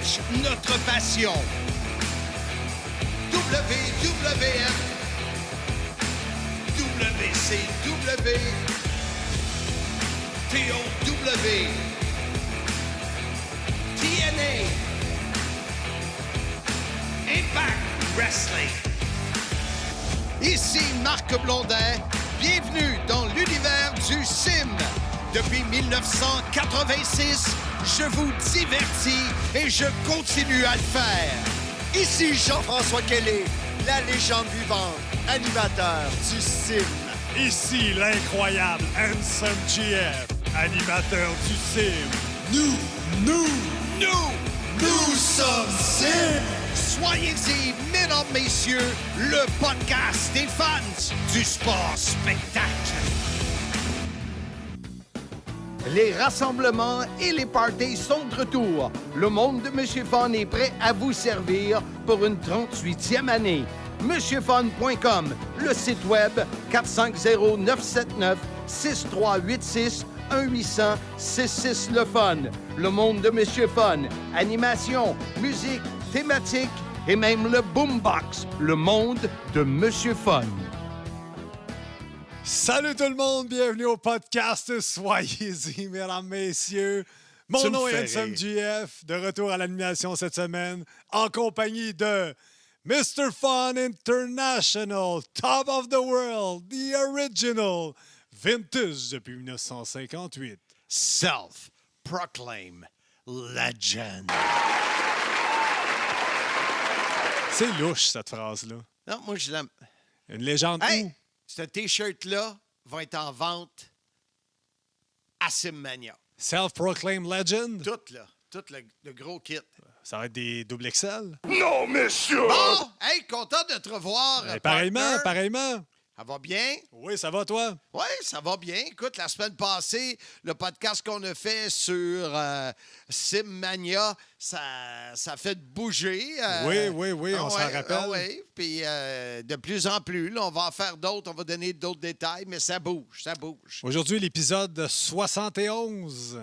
match, notre passion. WWF, WCW, TOW, TNA, Impact Wrestling. Ici Marc Blondin, bienvenue dans l'univers du CIM. Depuis 1986, je vous divertis et je continue à le faire. Ici Jean-François Kelly, la légende vivante, animateur du CIM. Ici l'incroyable Handsome GF, animateur du CIM. Nous sommes CIM. Soyez-y, mesdames, messieurs, le podcast des fans du sport spectacle. Les rassemblements et les parties sont de retour. Le monde de Monsieur Fun est prêt à vous servir pour une 38e année. MonsieurFun.com, le site web 450-979-6386, 1-800-66 le Fun. Le monde de Monsieur Fun, animation, musique, thématique et même le boombox. Le monde de Monsieur Fun. Salut tout le monde, bienvenue au podcast. Soyez-y, mesdames, messieurs. Mon nom est Handsome GF, de retour à l'animation cette semaine, en compagnie de Mr. Fun International, Top of the World, The Original, Vintage depuis 1958. Self-proclaimed legend. C'est louche, cette phrase-là. Non, moi, je l'aime. Une légende où? Ce T-shirt-là va être en vente à Simmania. Self-proclaimed legend? Tout le gros kit. Ça va être des double XL? Non, monsieur! Bon, content de te revoir. Pareillement. Ça va bien? Oui, ça va, toi? Oui, ça va bien. Écoute, la semaine passée, le podcast qu'on a fait sur Simmania, ça a fait bouger. Oui, on s'en rappelle. Oui, puis de plus en plus, là, on va en faire d'autres, on va donner d'autres détails, mais ça bouge. Aujourd'hui, l'épisode 71.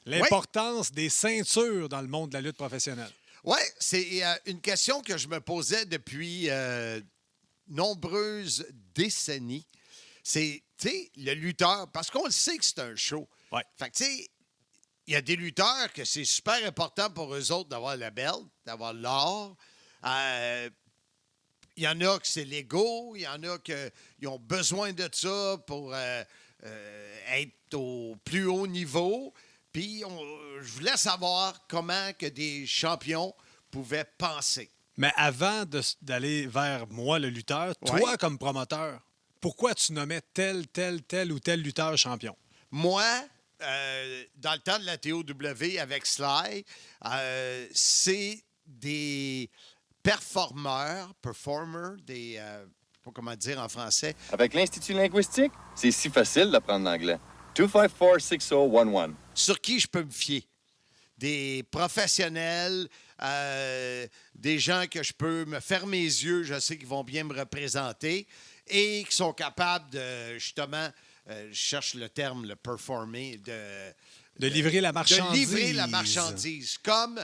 L'importance des ceintures dans le monde de la lutte professionnelle. Oui, c'est une question que je me posais depuis nombreuses décennies. C'est, tu sais, le lutteur, parce qu'on le sait que c'est un show. Ouais. Fait que, tu sais, il y a des lutteurs que c'est super important pour eux autres d'avoir la belt, d'avoir l'or. Il y en a que c'est l'ego, il y en a qui ont besoin de ça pour être au plus haut niveau. Puis, je voulais savoir comment que des champions pouvaient penser. Mais avant d'aller vers moi, le lutteur, toi, comme promoteur, pourquoi tu nommais tel ou tel lutteur champion? Moi, dans le temps de la TOW avec Sly, c'est des performers, des... je sais pas comment dire en français. Avec l'Institut linguistique, c'est si facile d'apprendre l'anglais. 254-6011. Sur qui je peux me fier? Des professionnels, des gens que je peux me fermer les yeux, je sais qu'ils vont bien me représenter et qui sont capables de, justement, je cherche le terme, le performer, de livrer la marchandise. De livrer la marchandise, comme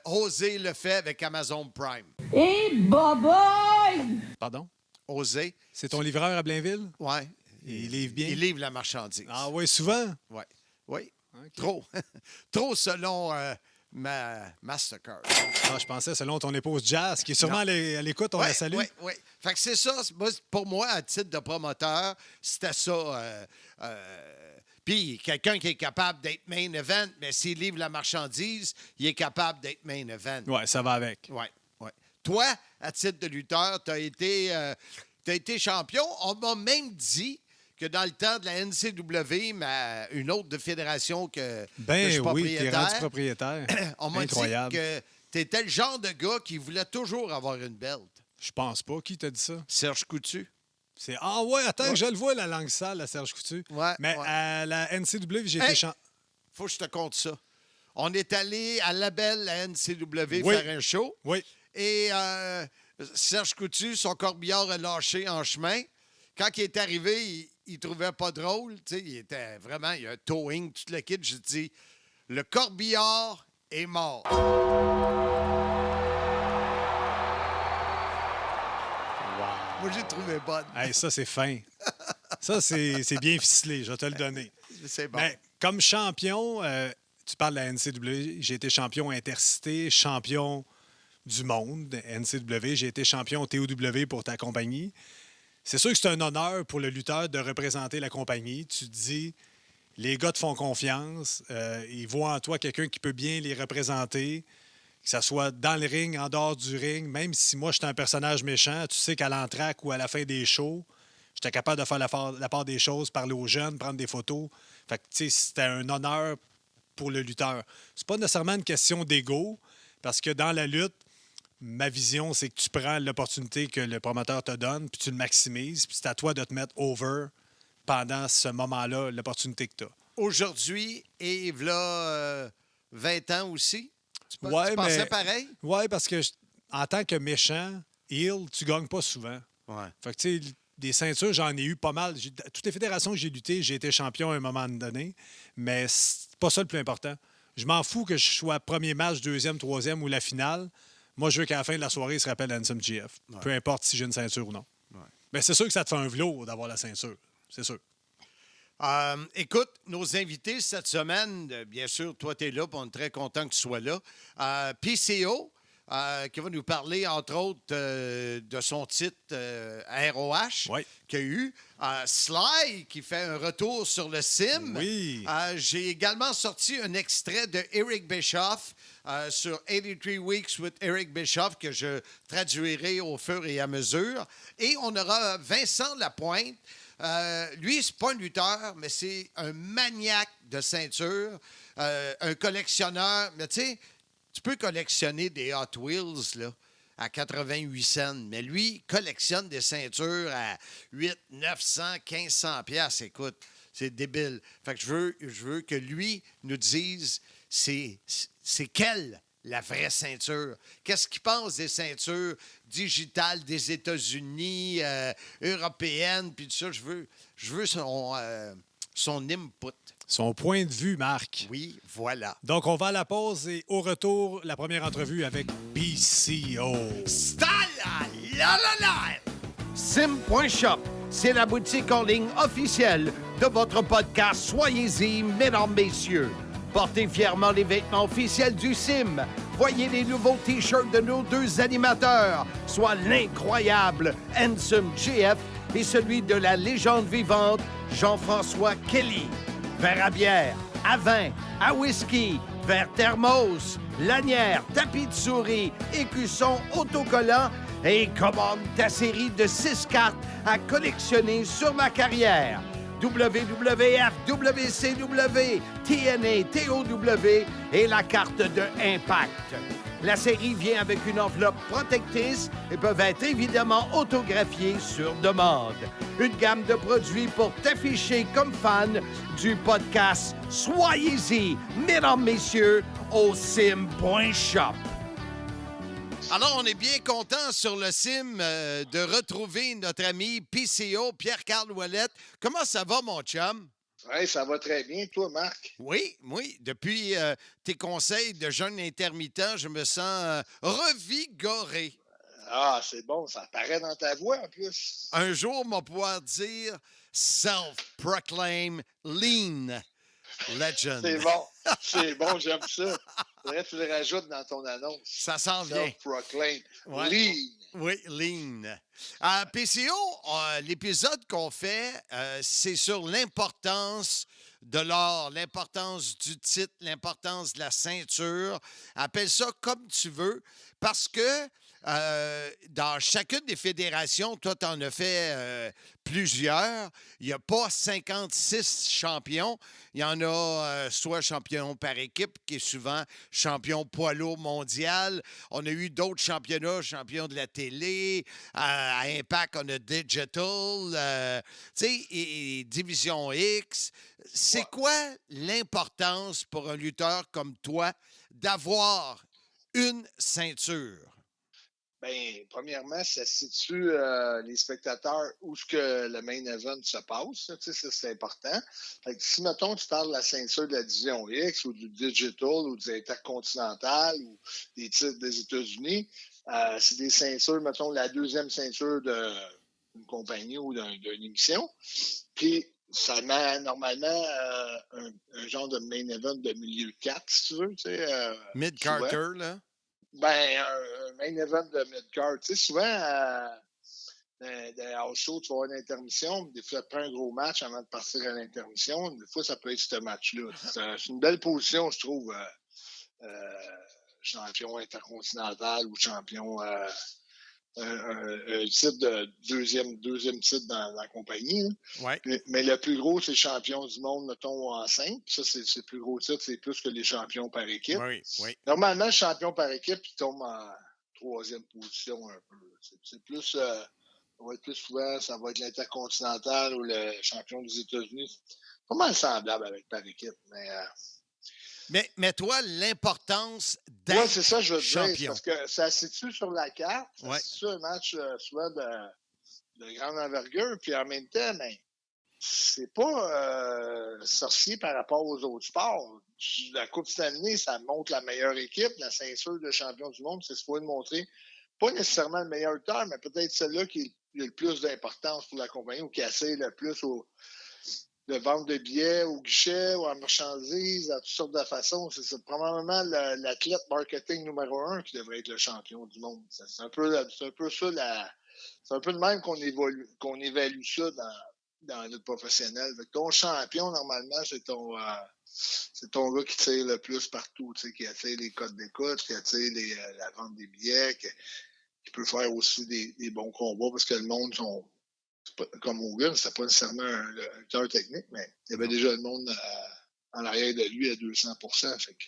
Osé le fait avec Amazon Prime. Et boboy! Pardon? Osé. C'est ton livreur à Blainville? Oui. Il livre bien? Il livre la marchandise. Ah oui, souvent? Oui. Oui. Okay. Trop. Trop selon ma Mastercard. Ah, je pensais selon ton épouse Jazz, qui est sûrement à l'écoute, on la salue. Oui. Fait que c'est ça. Pour moi, à titre de promoteur, c'était ça. Puis, quelqu'un qui est capable d'être main event, mais s'il livre la marchandise, il est capable d'être main event. Oui, ça va avec. Oui. Toi, à titre de lutteur, tu as été champion. On m'a même dit que dans le temps de la NCW, une autre de fédération que je suis propriétaire, t'es rendu propriétaire. On m'a dit que tu étais le genre de gars qui voulait toujours avoir une belt. Je pense pas. Qui t'a dit ça? Serge Coutu. Ah ouais, attends, je le vois, la langue sale, à Serge Coutu. Ouais, mais à la NCW, j'ai été faut que je te conte ça. On est allé à Labelle, la NCW, faire un show. Oui. Et Serge Coutu, son corbillard a lâché en chemin. Quand il est arrivé, il trouvait pas drôle. Il était vraiment, il y a un towing, tout le kit. J'ai dit, le corbillard est mort. Moi, j'ai trouvé bonne. Hey, ça, c'est fin. Ça, c'est bien ficelé, je vais te le donner. C'est bon. Mais comme champion, tu parles de la NCW, j'ai été champion intercité, champion du monde, NCW, j'ai été champion TOW pour ta compagnie. C'est sûr que c'est un honneur pour le lutteur de représenter la compagnie. Tu te dis, les gars te font confiance, ils voient en toi quelqu'un qui peut bien les représenter, que ce soit dans le ring, en dehors du ring. Même si moi, j'étais un personnage méchant, tu sais qu'à l'entraque ou à la fin des shows, j'étais capable de faire la part des choses, parler aux jeunes, prendre des photos. Fait que, tu sais, c'était un honneur pour le lutteur. C'est pas nécessairement une question d'ego, parce que dans la lutte, ma vision, c'est que tu prends l'opportunité que le promoteur te donne, puis tu le maximises, puis c'est à toi de te mettre over pendant ce moment-là, l'opportunité que tu as. Aujourd'hui, et là, 20 ans aussi, tu Ouais, pensais mais- pareil? Oui, parce que en tant que méchant, heel, tu gagnes pas souvent. Ouais. Fait que, tu sais, des ceintures, j'en ai eu pas mal. Toutes les fédérations que j'ai luttées, j'ai été champion à un moment donné, mais c'est pas ça le plus important. Je m'en fous que je sois premier match, deuxième, troisième ou la finale. Moi, je veux qu'à la fin de la soirée, il se rappelle Handsome GF. Ouais. Peu importe si j'ai une ceinture ou non. Ouais. Mais c'est sûr que ça te fait un velours d'avoir la ceinture. C'est sûr. Écoute, nos invités cette semaine, bien sûr, toi, tu es là, puis on est très content que tu sois là. PCO, qui va nous parler, entre autres, de son titre ROH Ouais. qu'il a eu. Sly, qui fait un retour sur le sim. Oui. J'ai également sorti un extrait de Eric Bischoff sur 83 Weeks with Eric Bischoff que je traduirai au fur et à mesure. Et on aura Vincent Lapointe. Lui, c'est pas un lutteur, mais c'est un maniaque de ceinture, un collectionneur. Mais tu sais, tu peux collectionner des Hot Wheels là, à 88 cents, mais lui collectionne des ceintures à 800, 900, 1500 piastres. Écoute, c'est débile. Fait que je veux que lui nous dise c'est quelle la vraie ceinture. Qu'est-ce qu'il pense des ceintures digitales des États-Unis, européennes, puis tout ça. Je veux son input. Son point de vue, Marc. Oui, voilà. Donc, on va à la pause et au retour, la première entrevue avec PCO. Sim.shop, c'est la boutique en ligne officielle de votre podcast Soyez-y, mesdames, messieurs. Portez fièrement les vêtements officiels du Sim. Voyez les nouveaux T-shirts de nos deux animateurs, soit l'incroyable Handsome GF et celui de la légende vivante Jean-François Kelly. Verre à bière, à vin, à whisky, verre thermos, lanière, tapis de souris, écusson autocollant et commande ta série de 6 cartes à collectionner sur ma carrière. WWF, WCW, TNA, TOW et la carte de Impact. La série vient avec une enveloppe protectrice et peuvent être évidemment autographiées sur demande. Une gamme de produits pour t'afficher comme fan du podcast Soyez-y, mesdames, messieurs, au sim.shop. Alors, on est bien content sur le sim de retrouver notre ami PCO, Pierre-Carl Ouellette. Comment ça va, mon chum? Oui, ça va très bien. Toi, Marc? Oui. Depuis tes conseils de jeûne intermittent, je me sens revigoré. Ah, c'est bon. Ça paraît dans ta voix, en plus. Un jour, on va pouvoir dire self-proclaim lean legend. C'est bon. C'est bon, j'aime ça. Faudrait que tu le rajoutes dans ton annonce. Ça s'en vient. Self-proclaim. Ouais. Lean. Oui, lean. PCO, l'épisode qu'on fait, c'est sur l'importance de l'or, l'importance du titre, l'importance de la ceinture. Appelle ça comme tu veux, parce que dans chacune des fédérations, toi, tu en as fait plusieurs. Il n'y a pas 56 champions. Il y en a soit champion par équipe, qui est souvent champion poids lourd mondial. On a eu d'autres championnats, champion de la télé. À Impact, on a Digital. Tu sais, et Division X. C'est quoi l'importance pour un lutteur comme toi d'avoir une ceinture? Ben, premièrement, ça situe les spectateurs où ce que le main event se passe. Tu sais, ça, c'est important. Fait que si, mettons, tu parles de la ceinture de la division X ou du Digital ou du Intercontinental ou des titres des États-Unis, c'est des ceintures, mettons, la deuxième ceinture d'une compagnie ou d'une émission. Puis, ça met normalement un genre de main event de milieu 4, si tu veux. Tu sais, Mid-Carter, là. Ben, un main event de mid-card. Tu sais, souvent, dans house show, tu vas avoir une intermission. Des fois, tu prends un gros match avant de partir à l'intermission. Des fois, ça peut être ce match-là. C'est une belle position, je trouve. Champion intercontinental ou champion un titre de deuxième titre dans la compagnie. Ouais. Mais le plus gros, c'est le champion du monde, mettons, en 5. Ça, c'est le plus gros titre, c'est plus que les champions par équipe. Oui. Normalement, le champion par équipe, il tombe en troisième position un peu. C'est plus, ça va être plus souvent, ça va être l'intercontinental ou le champion des États-Unis. Pas mal semblable avec par équipe, mais toi, l'importance Oui, d'être c'est ça, je veux champion. dire. Parce que ça se situe sur la carte. Ça Ouais. se situe un match soit de grande envergure. Puis en même temps, ben, c'est pas sorcier par rapport aux autres sports. La Coupe Stanley, ça montre la meilleure équipe. La ceinture de champion du monde, c'est supposé montrer pas nécessairement le meilleur lutteur, mais peut-être celle-là qui a le plus d'importance pour la compagnie ou qui attire le plus de vente de billets au guichet ou en marchandises, à toutes sortes de façons. C'est probablement l'athlète marketing numéro 1 qui devrait être le champion du monde. C'est un peu ça, c'est un peu de même qu'on évalue ça dans le professionnel. Ton champion, normalement, c'est ton gars qui tire le plus partout, qui attire les codes d'écoute, qui attire la vente des billets, qui peut faire aussi des bons combats parce que le monde sont comme Hogan, c'était pas nécessairement un lutteur technique, mais il y avait déjà le monde en arrière de lui à 200%. Fait que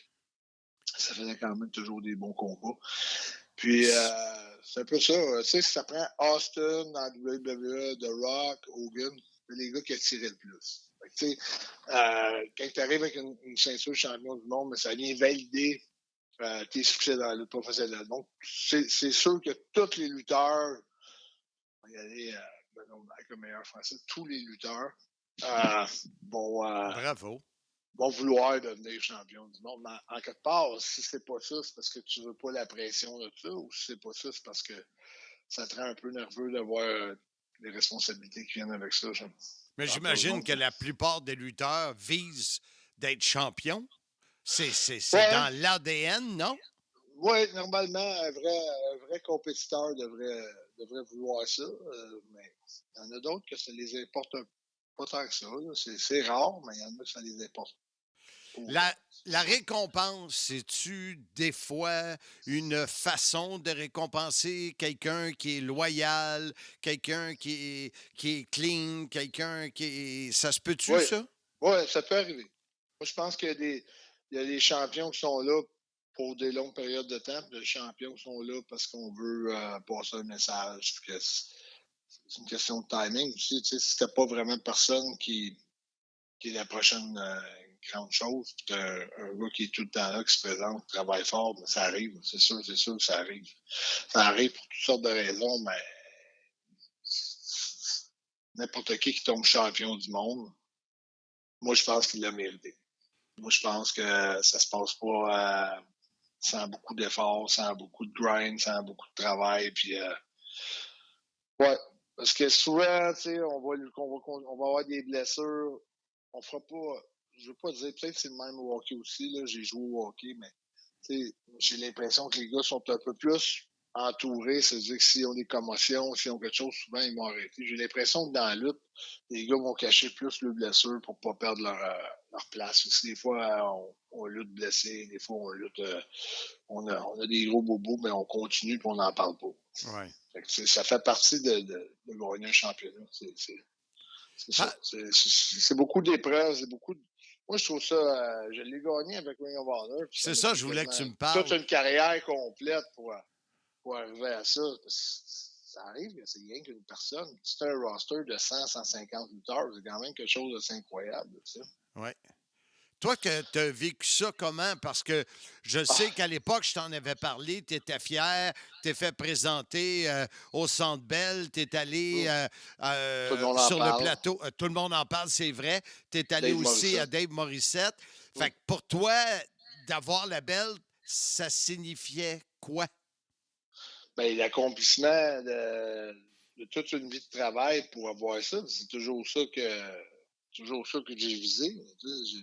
ça faisait quand même toujours des bons combats. Puis, c'est un peu ça. Tu sais, si ça prend Austin dans WWE, The Rock, Hogan, c'est les gars qui attiraient le plus. Fait que, tu sais, quand tu arrives avec une ceinture champion du monde, mais ça vient valider tes succès dans la lutte professionnelle. Donc, c'est sûr que tous les lutteurs vont y aller avec le meilleur français, tous les lutteurs vont vouloir devenir champion du monde. Mais en quelque part, si c'est pas ça, c'est parce que tu veux pas la pression de ça, ou si c'est pas ça, c'est parce que ça te rend un peu nerveux de voir les responsabilités qui viennent avec ça. Mais j'imagine que la plupart des lutteurs visent d'être champions. C'est dans l'ADN, non? Oui, normalement, un vrai compétiteur devrait vouloir ça. Mais il y en a d'autres que ça les importe pas tant que ça. C'est rare, mais il y en a que ça les importe. La récompense, c'est-tu des fois une façon de récompenser quelqu'un qui est loyal, quelqu'un qui est clean, quelqu'un qui est... Ça se peut-tu, ça? Oui, ça peut arriver. Moi, je pense qu'il y a des champions qui sont là pour des longues périodes de temps, puis des champions qui sont là parce qu'on veut passer un message. C'est une question de timing aussi. Si c'était pas vraiment personne qui est la prochaine grande chose, puis un gars qui est tout le temps là, qui se présente, qui travaille fort, mais ça arrive. C'est sûr que ça arrive. Ça arrive pour toutes sortes de raisons, mais n'importe qui tombe champion du monde, moi, je pense qu'il l'a mérité. Moi, je pense que ça se passe pas sans beaucoup d'efforts, sans beaucoup de grind, sans beaucoup de travail. Puis, ouais, parce que souvent, tu sais, on va avoir des blessures. On fera pas. Je veux pas dire, peut-être que c'est le même au hockey aussi. Là, j'ai joué au hockey, mais j'ai l'impression que les gars sont un peu plus entourés. C'est-à-dire que s'ils ont des commotions, s'ils ont quelque chose, souvent, ils vont arrêter. J'ai l'impression que dans la lutte, les gars vont cacher plus leurs blessures pour pas perdre leur place. Aussi, des fois, on lutte blessé, des fois, on lutte... on a des gros bobos, mais on continue et on n'en parle pas. Ouais. Ça fait partie de gagner un championnat. C'est ça. C'est beaucoup d'épreuves, c'est beaucoup de... Moi, je trouve ça... je l'ai gagné avec Ring of Honor. C'est ça, je voulais que tu me parles. Toute une carrière complète pour arriver à ça. Ça arrive que c'est rien qu'une personne. C'est un roster de 100, 150 lutteurs. C'est quand même quelque chose d'assez incroyable. Oui. Toi, tu as vécu ça comment? Parce que je sais qu'à l'époque, je t'en avais parlé, tu étais fier, t'es fait présenter au Centre Bell, tu es allé Tout le monde en sur le parle. plateau. Tout le monde en parle, c'est vrai. Tu es allé Dave aussi à Morissette. Dave Morissette. Fait que pour toi, d'avoir la belle, ça signifiait quoi? Ben, l'accomplissement de toute une vie de travail pour avoir ça, c'est toujours ça que j'ai visé.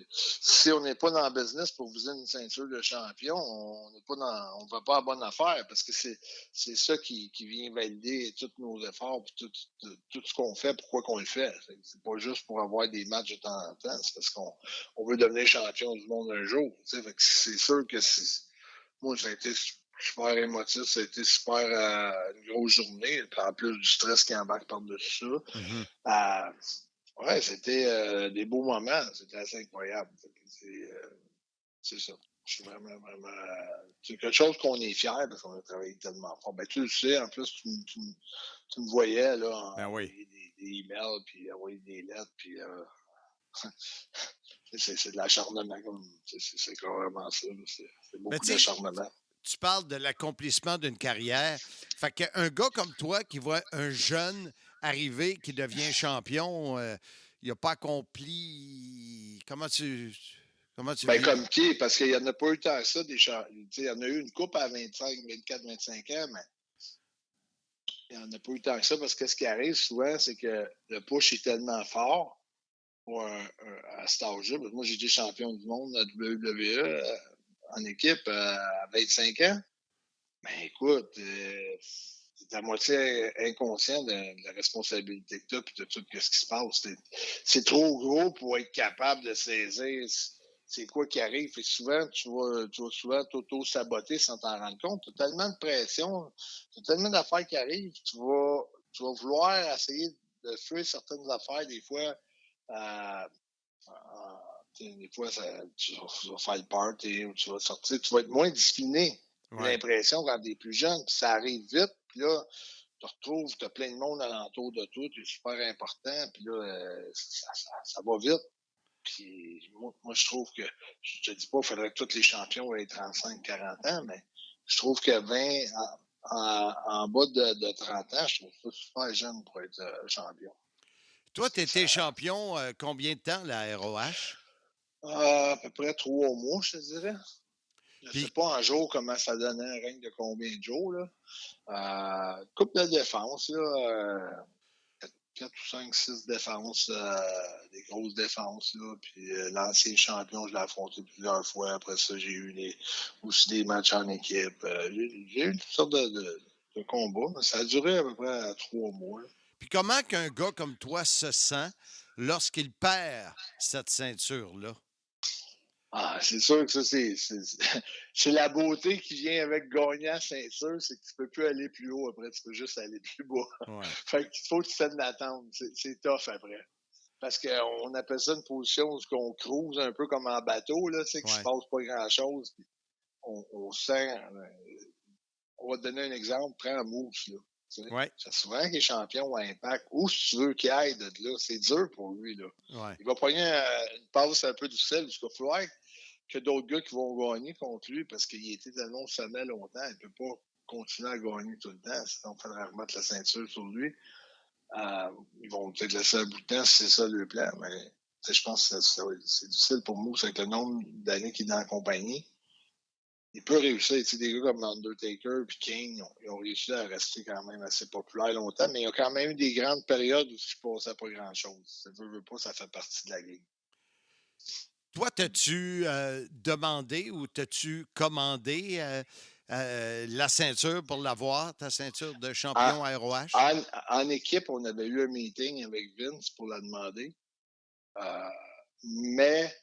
Si on n'est pas dans le business pour viser une ceinture de champion, on n'est pas on va pas à bonne affaire parce que c'est ça qui vient valider tous nos efforts et tout ce qu'on fait, pourquoi qu'on le fait. C'est pas juste pour avoir des matchs de temps en temps, c'est parce qu'on veut devenir champion du monde un jour. Fait que c'est sûr que moi, ça a été super émotif, ça a été super une grosse journée, puis en plus du stress qui embarque par-dessus ça. Ouais, c'était des beaux moments. C'était assez incroyable. C'est ça. Je suis vraiment. C'est quelque chose qu'on est fiers parce qu'on a travaillé tellement fort. Ben, tu le sais, en plus, tu me voyais là, envoyer des emails, puis envoyer des lettres, puis c'est de l'acharnement. C'est carrément ça. C'est beaucoup d'acharnement. Tu parles de l'accomplissement d'une carrière. Fait qu'un gars comme toi qui voit un jeune arriver, qui devient champion, il n'a pas accompli. Comment tu Ben, vis? comme qui? Parce qu'il n'y en a pas eu tant que ça. Il y en a eu une coupe à 25, 24, 25 ans, mais il n'y en a pas eu tant que ça parce que ce qui arrive souvent, c'est que le push est tellement fort à cet âge-là. Moi, j'ai été champion du monde à WWE en équipe à 25 ans. Ben écoute, t'es à moitié inconscient de la responsabilité que tu as et de tout ce qui se passe. C'est trop gros pour être capable de saisir c'est quoi qui arrive. Et souvent, tu vas souvent t'auto-saboter sans t'en rendre compte. Tu as tellement de pression, tu as tellement d'affaires qui arrivent, tu vas vouloir essayer de fuir certaines affaires, des fois. Euh, des fois, tu vas faire le party ou tu vas sortir, tu vas être moins discipliné. J'ai l'impression quand t'es plus jeune, puis ça arrive vite, puis là, tu retrouves, tu as plein de monde alentour de toi, tu es super important, puis là, ça va vite. Puis moi, je trouve que, je te dis pas qu'il faudrait que tous les champions aient 35-40 ans, mais je trouve que 20 en bas de 30 ans, je trouve ça super jeune pour être champion. Toi, tu étais champion combien de temps, la ROH? À peu près 3 mois, je te dirais. Je ne Puis, sais pas en jour comment ça donnait un règne de combien de jours. Coupe de défense, là, 4 ou 5, 6 défenses, des grosses défenses. Là, puis l'ancien champion, je l'ai affronté plusieurs fois. Après ça, j'ai eu aussi des matchs en équipe. J'ai eu toutes sortes de combats. Mais ça a duré à peu près 3 mois. Là. puis comment qu'un gars comme toi se sent lorsqu'il perd cette ceinture-là? Ah, c'est sûr que ça, c'est la beauté qui vient avec gagner la ceinture, c'est que tu peux plus aller plus haut après, tu peux juste aller plus bas. Ouais. Fait qu'il faut que tu fasses de l'attente. C'est tough après. Parce qu'on appelle ça une position où on cruise un peu comme en bateau, là, tu sais, qu'il se passe pas grand-chose. On sent... on va te donner un exemple. Prends Mousse, là. Ouais. C'est souvent qu'il est champion à Impact. Où si tu veux qu'il aille de là, c'est dur pour lui. Là. Ouais. Il va prendre une passe un peu difficile. Il va falloir que d'autres gars qui vont gagner contre lui parce qu'il a été tellement au sommet longtemps. Il ne peut pas continuer à gagner tout le temps. Sinon, il faudrait remettre la ceinture sur lui. Ils vont peut-être laisser un bout de temps si c'est ça le plan. Mais je pense que c'est difficile pour Mousse avec le nombre d'années qu'il est dans la compagnie. Il peut réussir. Tu sais, des gars comme Undertaker et Kane, ils ont réussi à rester quand même assez populaires longtemps, mais il y a quand même eu des grandes périodes où il ne passait pas grand-chose. Ça ne veut pas, ça fait partie de la game. Toi, t'as-tu demandé ou t'as-tu commandé la ceinture pour l'avoir, ta ceinture de champion ROH? En équipe, on avait eu un meeting avec Vince pour la demander. Mais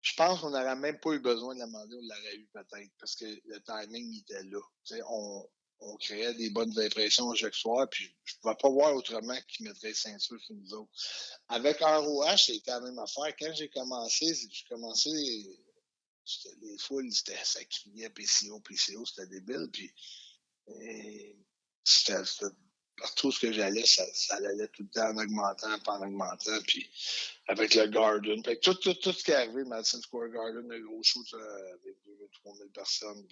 je pense qu'on n'aurait même pas eu besoin de la demander, on l'aurait eu peut-être, parce que le timing était là. On créait des bonnes impressions chaque soir, puis je ne pouvais pas voir autrement qu'ils mettraient ceinture sur nous autres. Avec ROH, c'était la même affaire. Quand j'ai commencé, les foules, ça criait PCO, c'était débile, puis c'était partout où j'allais, ça allait tout le temps en augmentant, pas en augmentant. Puis avec le Garden. Fait que tout ce qui est arrivé, Madison Square Garden, le gros show avec 2 000 3 000 personnes,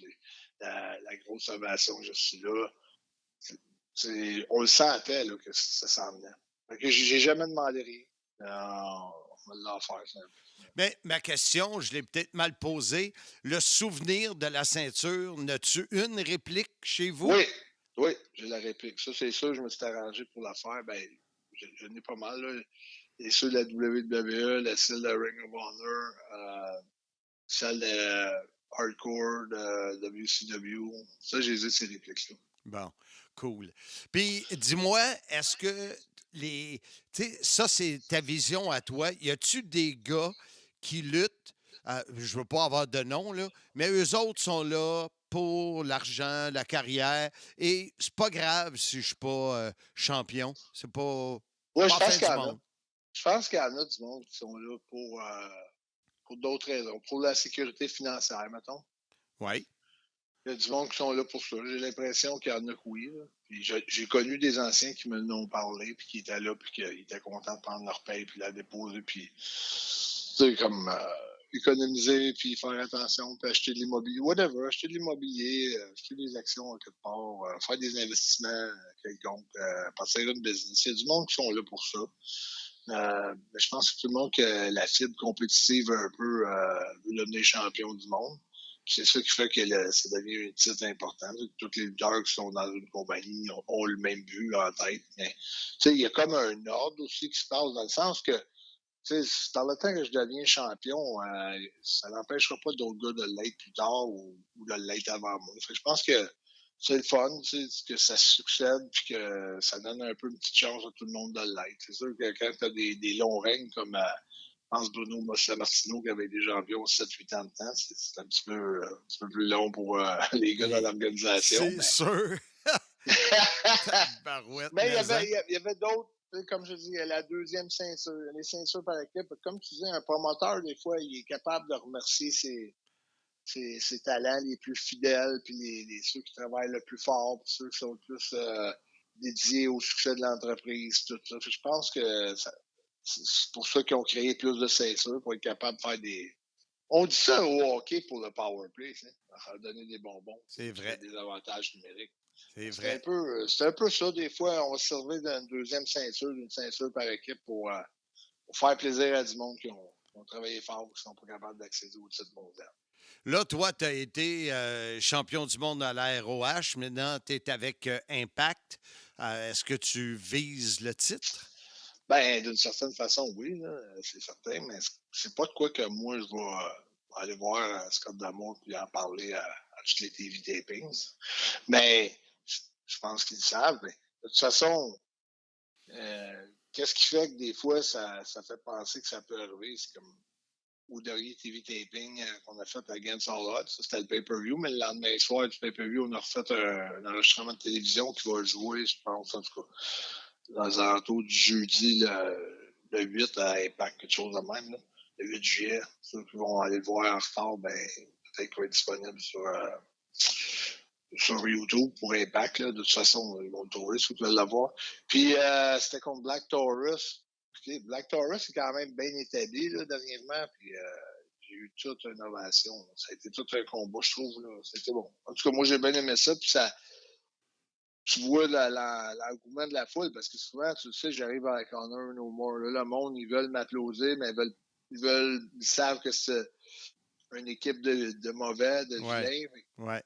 la grosse ovation que je suis là, on le sentait là, que ça s'en venait. Fait que j'ai jamais demandé rien. On va l'en faire. Mais ma question, je l'ai peut-être mal posée. Le souvenir de la ceinture, n'as-tu une réplique chez vous? Oui, j'ai la réplique. Ça, c'est sûr, je me suis arrangé pour la faire. Ben, je n'ai pas mal. Là. Et ceux de la WWE, celle de Ring of Honor, celle de Hardcore, de WCW. Ça, j'ai dit ces répliques-là. Bon, cool. Puis, dis-moi, est-ce que tu sais, ça, c'est ta vision à toi. Y a-tu des gars qui luttent, je veux pas avoir de nom, là, mais eux autres sont là pour l'argent, la carrière, et c'est pas grave si je suis pas champion. C'est pas, Oui, pas je la pense fin qu'il y du en a. monde. Je pense qu'il y en a du monde qui sont là pour d'autres raisons. Pour la sécurité financière, mettons. Oui. Il y a du monde qui sont là pour ça. J'ai l'impression qu'il y en a que oui. Là. Puis j'ai connu des anciens qui me l'ont parlé, puis qui étaient là, puis qui étaient contents de prendre leur paye, puis la déposer, puis tu sais, comme économiser, puis faire attention, puis acheter de l'immobilier, whatever, acheter de l'immobilier, acheter des actions à quelque part, faire des investissements quelconques, partir une business. Il y a du monde qui sont là pour ça. Mais je pense que tout le monde que la fibre compétitive un peu veut devenir champion du monde. C'est ça qui fait que ça devient un titre important. Tous les leaders qui sont dans une compagnie ont le même but en tête. Mais il y a comme un ordre aussi qui se passe dans le sens que par le temps que je deviens champion, ça n'empêchera pas d'autres gars de l'être plus tard ou de l'être avant moi. Fait que je pense que c'est le fun, que ça succède puis que ça donne un peu une petite chance à tout le monde de l'être. C'est sûr que quand tu as des longs règnes comme je pense Bruno Sammartino qui avait déjà environ 7-8 ans de temps, c'est un petit peu plus long pour les gars dans l'organisation. C'est sûr. Barouette, mais il y avait d'autres, comme je dis, la deuxième ceinture, les ceintures par équipe. Comme tu dis, un promoteur, des fois, il est capable de remercier ses talents les plus fidèles, puis ceux qui travaillent le plus fort, puis ceux qui sont le plus dédiés au succès de l'entreprise, tout ça. Je pense que c'est pour ça qu'ils ont créé plus de ceintures, pour être capable de faire des... On dit ça au hockey pour le power play, ça va donner des bonbons. C'est vrai. Des avantages numériques. C'est vrai. C'est un peu ça, des fois, on va se servir d'une deuxième ceinture, d'une ceinture par équipe pour faire plaisir à du monde qui ont travaillé fort ou qui sont pas capables d'accéder au titre mondial. Là, toi, tu as été champion du monde à la ROH. Maintenant, tu es avec Impact. Est-ce que tu vises le titre? Ben, d'une certaine façon, oui, là, c'est certain, mais c'est pas de quoi que moi, je vais aller voir Scott D'Amour et en parler à toutes les TV tapings. Mais je pense qu'ils le savent. Mais, de toute façon, qu'est-ce qui fait que des fois, ça fait penser que ça peut arriver? C'est comme au dernier TV taping qu'on a fait à Against All Odds. Ça, c'était le pay-per-view, mais le lendemain soir du pay-per-view, on a refait un enregistrement de télévision qui va jouer, je pense, en tout cas, dans les alentours du jeudi, le 8 à Impact, quelque chose de même, là, le 8 juillet. Ceux qui vont aller le voir en retard, ben, peut-être qu'il va être disponible sur YouTube pour Impact. Là. De toute façon, ils vont le trouver, ceux qui veulent l'avoir. Puis, c'était contre Black Taurus. Okay, Black Taurus est quand même bien établi là, dernièrement. Puis, j'ai eu toute une ovation. Ça a été tout un combat, je trouve. C'était bon. En tout cas, moi, j'ai bien aimé ça. Puis, tu vois l'engouement de la foule, parce que souvent, tu le sais, j'arrive avec Honor No More. Là, le monde, ils veulent m'applaudir, mais ils savent que c'est une équipe de mauvais, de vilains. Ouais.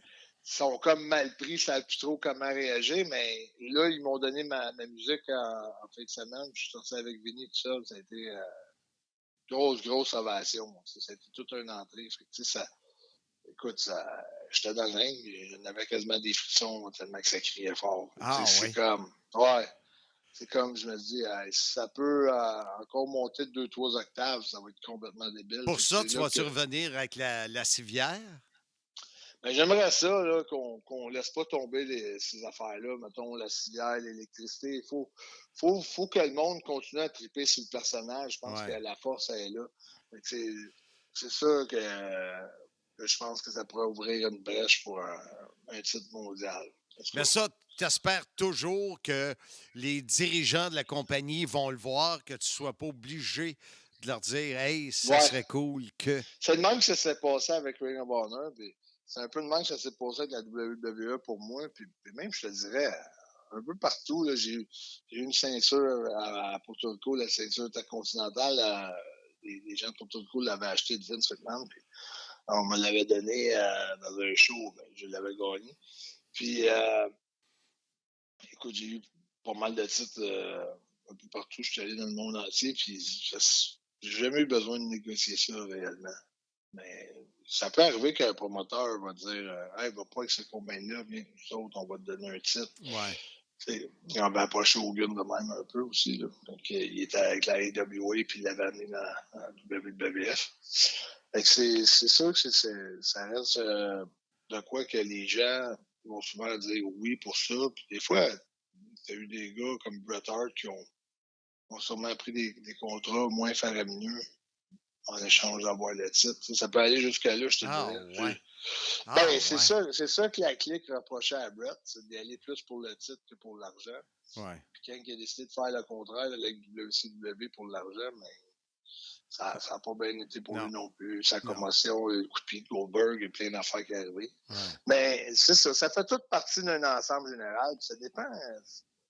Ils sont comme mal pris, ils savent plus trop comment réagir, mais là, ils m'ont donné ma musique en fin de semaine. Je suis sorti avec Vinny, tout ça. Ça a été grosse ovation. Ça a été toute une entrée. Écoute, j'étais dans le ring, il y en avait quasiment des frissons tellement que ça criait fort. C'est comme, c'est comme, je me dis, si ça peut encore monter de 2-3 octaves, ça va être complètement débile. Pour ça, tu vas-tu revenir avec la civière? Ben, j'aimerais ça, là, qu'on laisse pas tomber ces affaires-là, mettons, la civière, l'électricité. Il faut que le monde continue à triper sur le personnage. Je pense que la force, elle est là. C'est sûr que je pense que ça pourrait ouvrir une brèche pour un titre mondial. Mais ça, tu espères toujours que les dirigeants de la compagnie vont le voir, que tu ne sois pas obligé de leur dire « Hey, ça serait cool que... » C'est le même que ça s'est passé avec Ring of Honor, puis c'est un peu le même que ça s'est passé avec la WWE pour moi, puis même, je te dirais, un peu partout, là, j'ai eu une ceinture à Puerto Rico, la ceinture intercontinentale, les gens de Puerto Rico l'avaient acheté de Vince McMahon, puis on me l'avait donné dans un show, ben, je l'avais gagné. Puis, écoute, j'ai eu pas mal de titres un peu partout. Je suis allé dans le monde entier, puis j'ai jamais eu besoin de négocier ça réellement. Mais ça peut arriver qu'un promoteur va dire Hey, va pas avec ce combat-là, viens, nous autres, on va te donner un titre. Ouais. Il avait approché Hogan de même un peu aussi. Là. Donc, il était avec la AWA, puis il l'avait amené dans la WWF. C'est sûr que ça reste de quoi que les gens vont souvent dire oui pour ça. Puis des fois, tu as eu des gars comme Bret Hart qui ont sûrement pris des contrats moins faramineux en échange d'avoir le titre. Ça peut aller jusqu'à là, je te dirais. Ouais. C'est ça que la clique reprochait à Bret, c'est d'y aller plus pour le titre que pour l'argent. Ouais. Puis quand il a décidé de faire le contraire avec WCW pour l'argent, mais ça n'a pas bien été pour lui non plus. Sa commotion, le coup de pied de Goldberg, il y a plein d'affaires qui sont arrivées. Ouais. Mais c'est ça, ça fait toute partie d'un ensemble général. Ça dépend.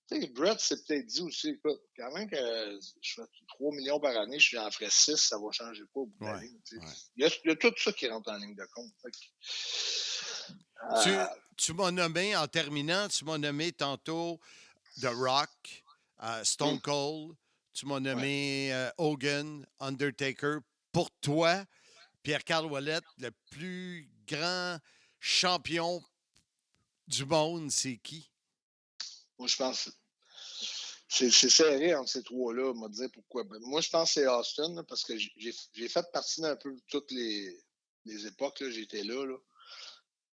Tu sais, Brett s'est peut-être dit aussi, écoute, quand même que je fais 3 millions par année, j'en ferais 6, ça va changer pas au bout de la ligne. Il y a tout ça qui rentre en ligne de compte. Tu m'as nommé, en terminant, tu m'as nommé tantôt The Rock, Stone Cold, tu m'as nommé Hogan, Undertaker. Pour toi, Pierre-Carl Ouellet, le plus grand champion du monde, c'est qui? Moi, je pense que c'est serré entre ces trois-là. On va dire pourquoi. Moi, je pense que c'est Austin, là, parce que j'ai fait partie d'un peu toutes les époques. J'étais là.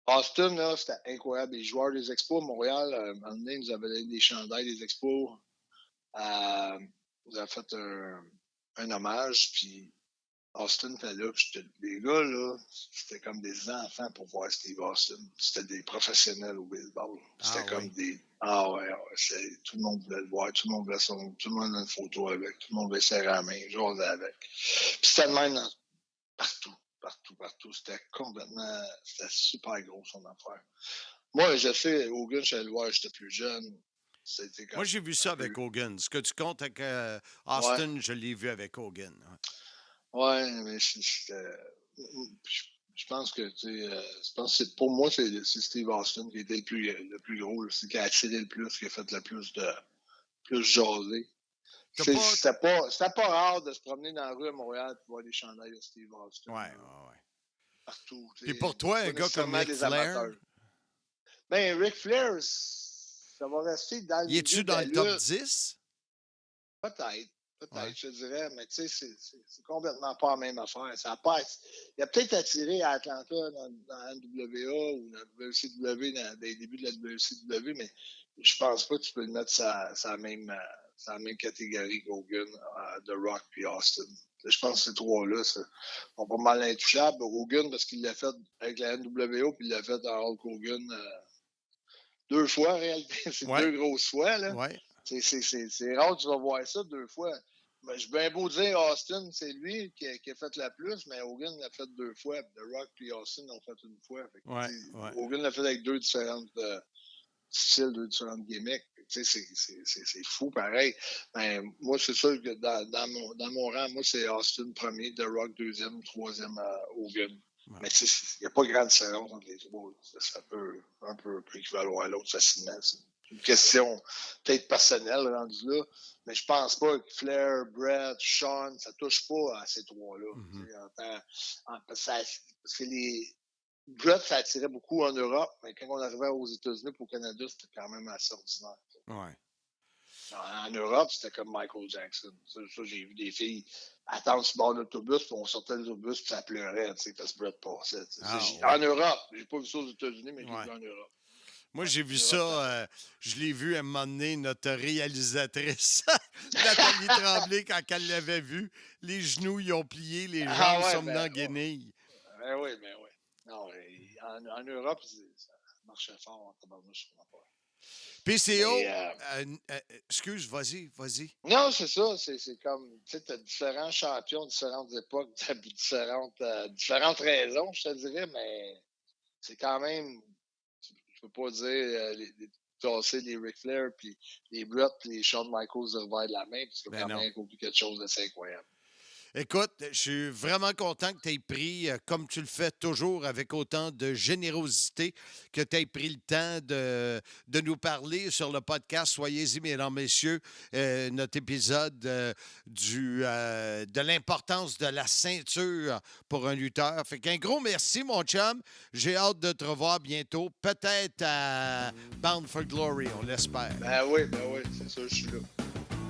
Austin, là, c'était incroyable. Les joueurs des Expos à Montréal, un moment donné, ils nous avaient donné des chandails des Expos. Ils avaient fait un hommage, puis Austin était là. Les gars, là, c'était comme des enfants pour voir Steve Austin. C'était des professionnels au baseball. C'était comme des... Ah ouais, tout le monde voulait le voir, tout le monde voulait tout le monde a une photo avec, tout le monde voulait serrer la main, jouer avec. Puis c'était le même partout. C'était complètement... C'était super gros, son affaire. Moi, je sais, Hogan, je suis allé le voir, j'étais plus jeune. Moi, j'ai vu ça avec Hogan. Ce que tu comptes avec Austin, je l'ai vu avec Hogan. Ouais, mais je pense que, pour moi, c'est Steve Austin qui était le plus gros, c'est qui a attiré le plus, qui a fait le plus jaser. C'était pas rare de se promener dans la rue à Montréal et voir des chandails de Steve Austin. Ouais. Partout. Et pour toi, un gars comme Ric Flair? Ben, Ric Flair, ça va rester dans le... Y es-tu dans le top 10? Peut-être, je dirais, mais tu sais, c'est complètement pas la même affaire. Il a peut-être attiré à Atlanta dans la NWA ou dans la WCW, dans les débuts de la WCW, mais je pense pas que tu peux le mettre sur la même catégorie qu'Hogan, The Rock puis Austin. Je pense que ces trois-là sont pas mal intouchables. Hogan, parce qu'il l'a fait avec la NWA, puis il l'a fait à Hulk Hogan 2 fois, en réalité. C'est 2 grosses fois, là. Ouais. C'est rare que tu vas voir ça 2 fois. Ben, j'ai bien beau dire Austin, c'est lui qui a fait la plus, mais Hogan l'a fait 2 fois. The Rock et Austin l'ont fait 1 fois. Hogan l'a fait avec 2 différents styles, 2 différentes gimmicks. C'est fou, pareil. Ben, moi, c'est sûr que dans mon rang, moi, c'est Austin premier, The Rock deuxième, troisième Hogan. Ouais. Mais il n'y a pas grande différence entre les trois. Ça peut un peu équivaloir à l'autre facilement. C'est une question peut-être personnelle rendue là, mais je pense pas que Flair, Brett, Shawn, ça touche pas à ces trois-là. Parce que Brett, ça attirait beaucoup en Europe, mais quand on arrivait aux États-Unis et au Canada, c'était quand même assez ordinaire. Ouais. En Europe, c'était comme Michael Jackson. Ça, j'ai vu des filles attendre sur le bord de l'autobus, puis on sortait de l'autobus, puis ça pleurait, parce que Brett passait. En Europe. J'ai pas vu ça aux États-Unis, mais j'ai vu en Europe. Moi, j'ai vu ça, je l'ai vu à un moment donné, notre réalisatrice, Nathalie Tremblay, quand elle l'avait vu, les genoux, ils ont plié, les jambes sont menées en guenilles. Ben oui. Non, en Europe, ça marchait fort en tabarnouche sur l'affaire. PCO, Et, excuse, vas-y. non, c'est ça. C'est comme, tu sais, tu as différents champions, différentes époques, différentes raisons, je te dirais, mais c'est quand même, je peux pas dire tasser les Ric Flair, puis les Brett, puis les Shawn Michaels de revers de la main, puis c'est quand même accompli quelque chose d'assez incroyable. Écoute, je suis vraiment content que tu aies pris, comme tu le fais toujours, avec autant de générosité, que tu aies pris le temps de nous parler sur le podcast. Soyez-y, mesdames, messieurs, notre épisode de l'importance de la ceinture pour un lutteur. Fait qu'un gros merci, mon chum. J'ai hâte de te revoir bientôt, peut-être à Bound for Glory, on l'espère. Ben oui, c'est sûr, je suis là.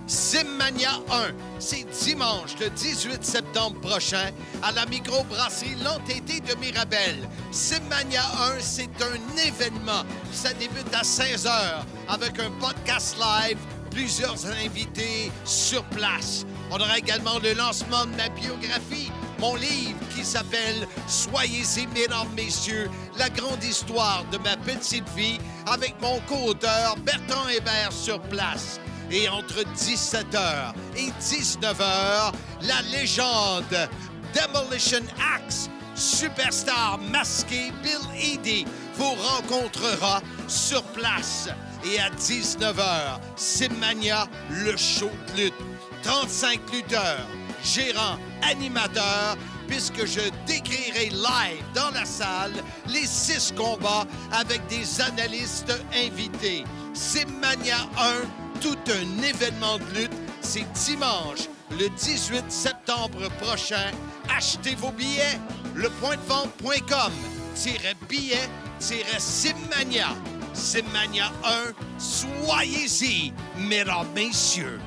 Simmania 1, c'est dimanche le 18 septembre prochain à la microbrasserie L'Entêté de Mirabel. Simmania 1, c'est un événement. Ça débute à 16h avec un podcast live, plusieurs invités sur place. On aura également le lancement de ma biographie, mon livre qui s'appelle « Soyez-y, mesdames, messieurs, la grande histoire de ma petite vie » avec mon co-auteur Bertrand Hébert sur place. Et entre 17h et 19h, la légende Demolition Axe, superstar masqué Bill Eadie, vous rencontrera sur place. Et à 19h, Simmania, le show de lutte. 35 lutteurs, gérants, animateurs, puisque je décrirai live dans la salle les 6 combats avec des analystes invités. Simmania 1, tout un événement de lutte, c'est dimanche, le 18 septembre prochain. Achetez vos billets, lepointdevente.com-billets-Simmania. Simmania 1, soyez-y, mesdames, messieurs.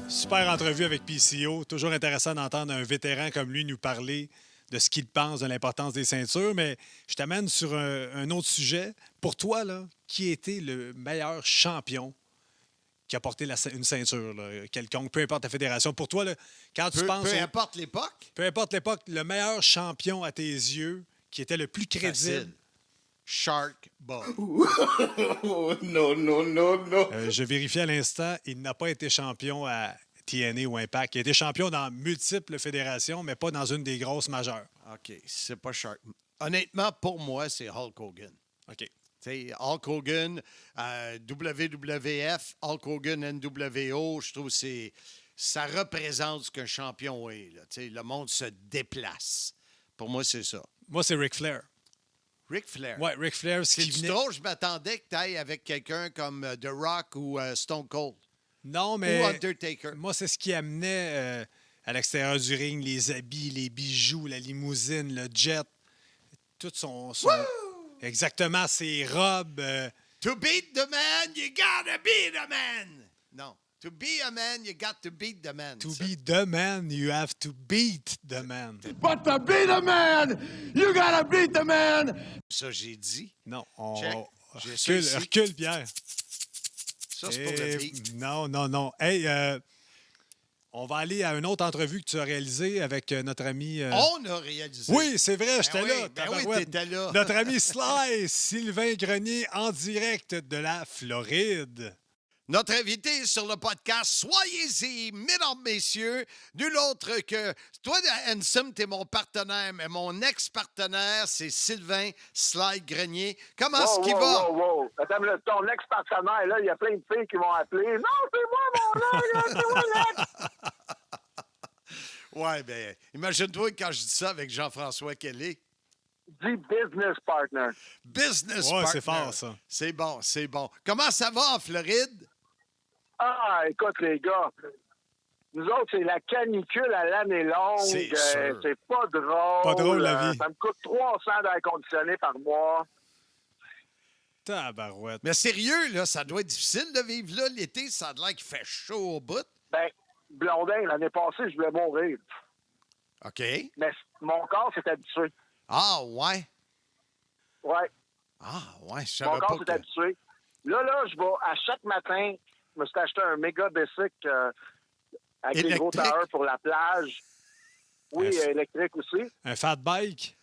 Super entrevue avec PCO. Toujours intéressant d'entendre un vétéran comme lui nous parler de ce qu'il pense de l'importance des ceintures. Mais je t'amène sur un autre sujet. Pour toi, là, qui était le meilleur champion qui a porté une ceinture là, quelconque, peu importe la fédération? Pour toi, là, quand tu penses... Peu importe l'époque? Peu importe l'époque, le meilleur champion à tes yeux, qui était le plus crédible... Facile. Shark Boy. No. Je vérifie à l'instant, il n'a pas été champion à TNA ou Impact. Il a été champion dans multiples fédérations, mais pas dans une des grosses majeures. OK, c'est pas Shark. Honnêtement, pour moi, c'est Hulk Hogan. OK. T'sais, Hulk Hogan, WWF, Hulk Hogan, NWO, je trouve que ça représente ce qu'un champion est. Là. Le monde se déplace. Pour moi, c'est ça. Moi, c'est Ric Flair. Ric Flair. Oui, Ric Flair, ce qui C'est venait... drôle, je m'attendais que tu ailles avec quelqu'un comme The Rock ou Stone Cold. Non, mais... Ou Undertaker. Moi, c'est ce qui amenait à l'extérieur du ring, les habits, les bijoux, la limousine, le jet, tout son... Exactement, ses robes. To beat the man, you gotta be the man. Non. To be a man, you got to beat the man. To be the man, you have to beat the man. But to be the man, you gotta beat the man. Ça, j'ai dit. Non, Check. J'ai ça ici. recule, Pierre. Ça, c'est pour le beat. Non. Hey, on va aller à une autre entrevue que tu as réalisée avec notre ami... On a réalisé. Oui, c'est vrai, j'étais là. Ben oui, tabarouette. t'étais là. Notre ami Sly, Sylvain Grenier, en direct de la Floride. Notre invité sur le podcast, soyez-y, mesdames, messieurs, nul autre que... Toi, Handsome, t'es mon partenaire, mais mon ex-partenaire, c'est Sylvain Sly Grenier. Comment est-ce qu'il va? Wow. Attends, ton ex-partenaire, là, il y a plein de filles qui vont appeler. Non, c'est moi, mon ex, c'est moi, l'ex. Ouais, bien, imagine-toi quand je dis ça avec Jean-François Kelly. Dis business partner. Business Ouais, partner. c'est fort, ça. C'est bon. Comment ça va en Floride? Ah, écoute, les gars, nous autres, c'est la canicule à l'année longue. C'est sûr. C'est pas drôle. Pas drôle, la vie. Ça me coûte 300 d'air conditionné par mois. Tabarouette. Mais sérieux, là, ça doit être difficile de vivre là l'été. Ça a l'air qu'il fait chaud au bout. Ben, Blondin, l'année passée, je voulais mourir. OK. Mais mon corps s'est habitué. Ah, ouais. Ouais. Ah, ouais, je Mon savais corps pas s'est habitué. Là, je vais à chaque matin, je me suis acheté un méga bicycle avec des gros Électrique? tailleurs pour la plage. Oui, électrique aussi. Un fat bike?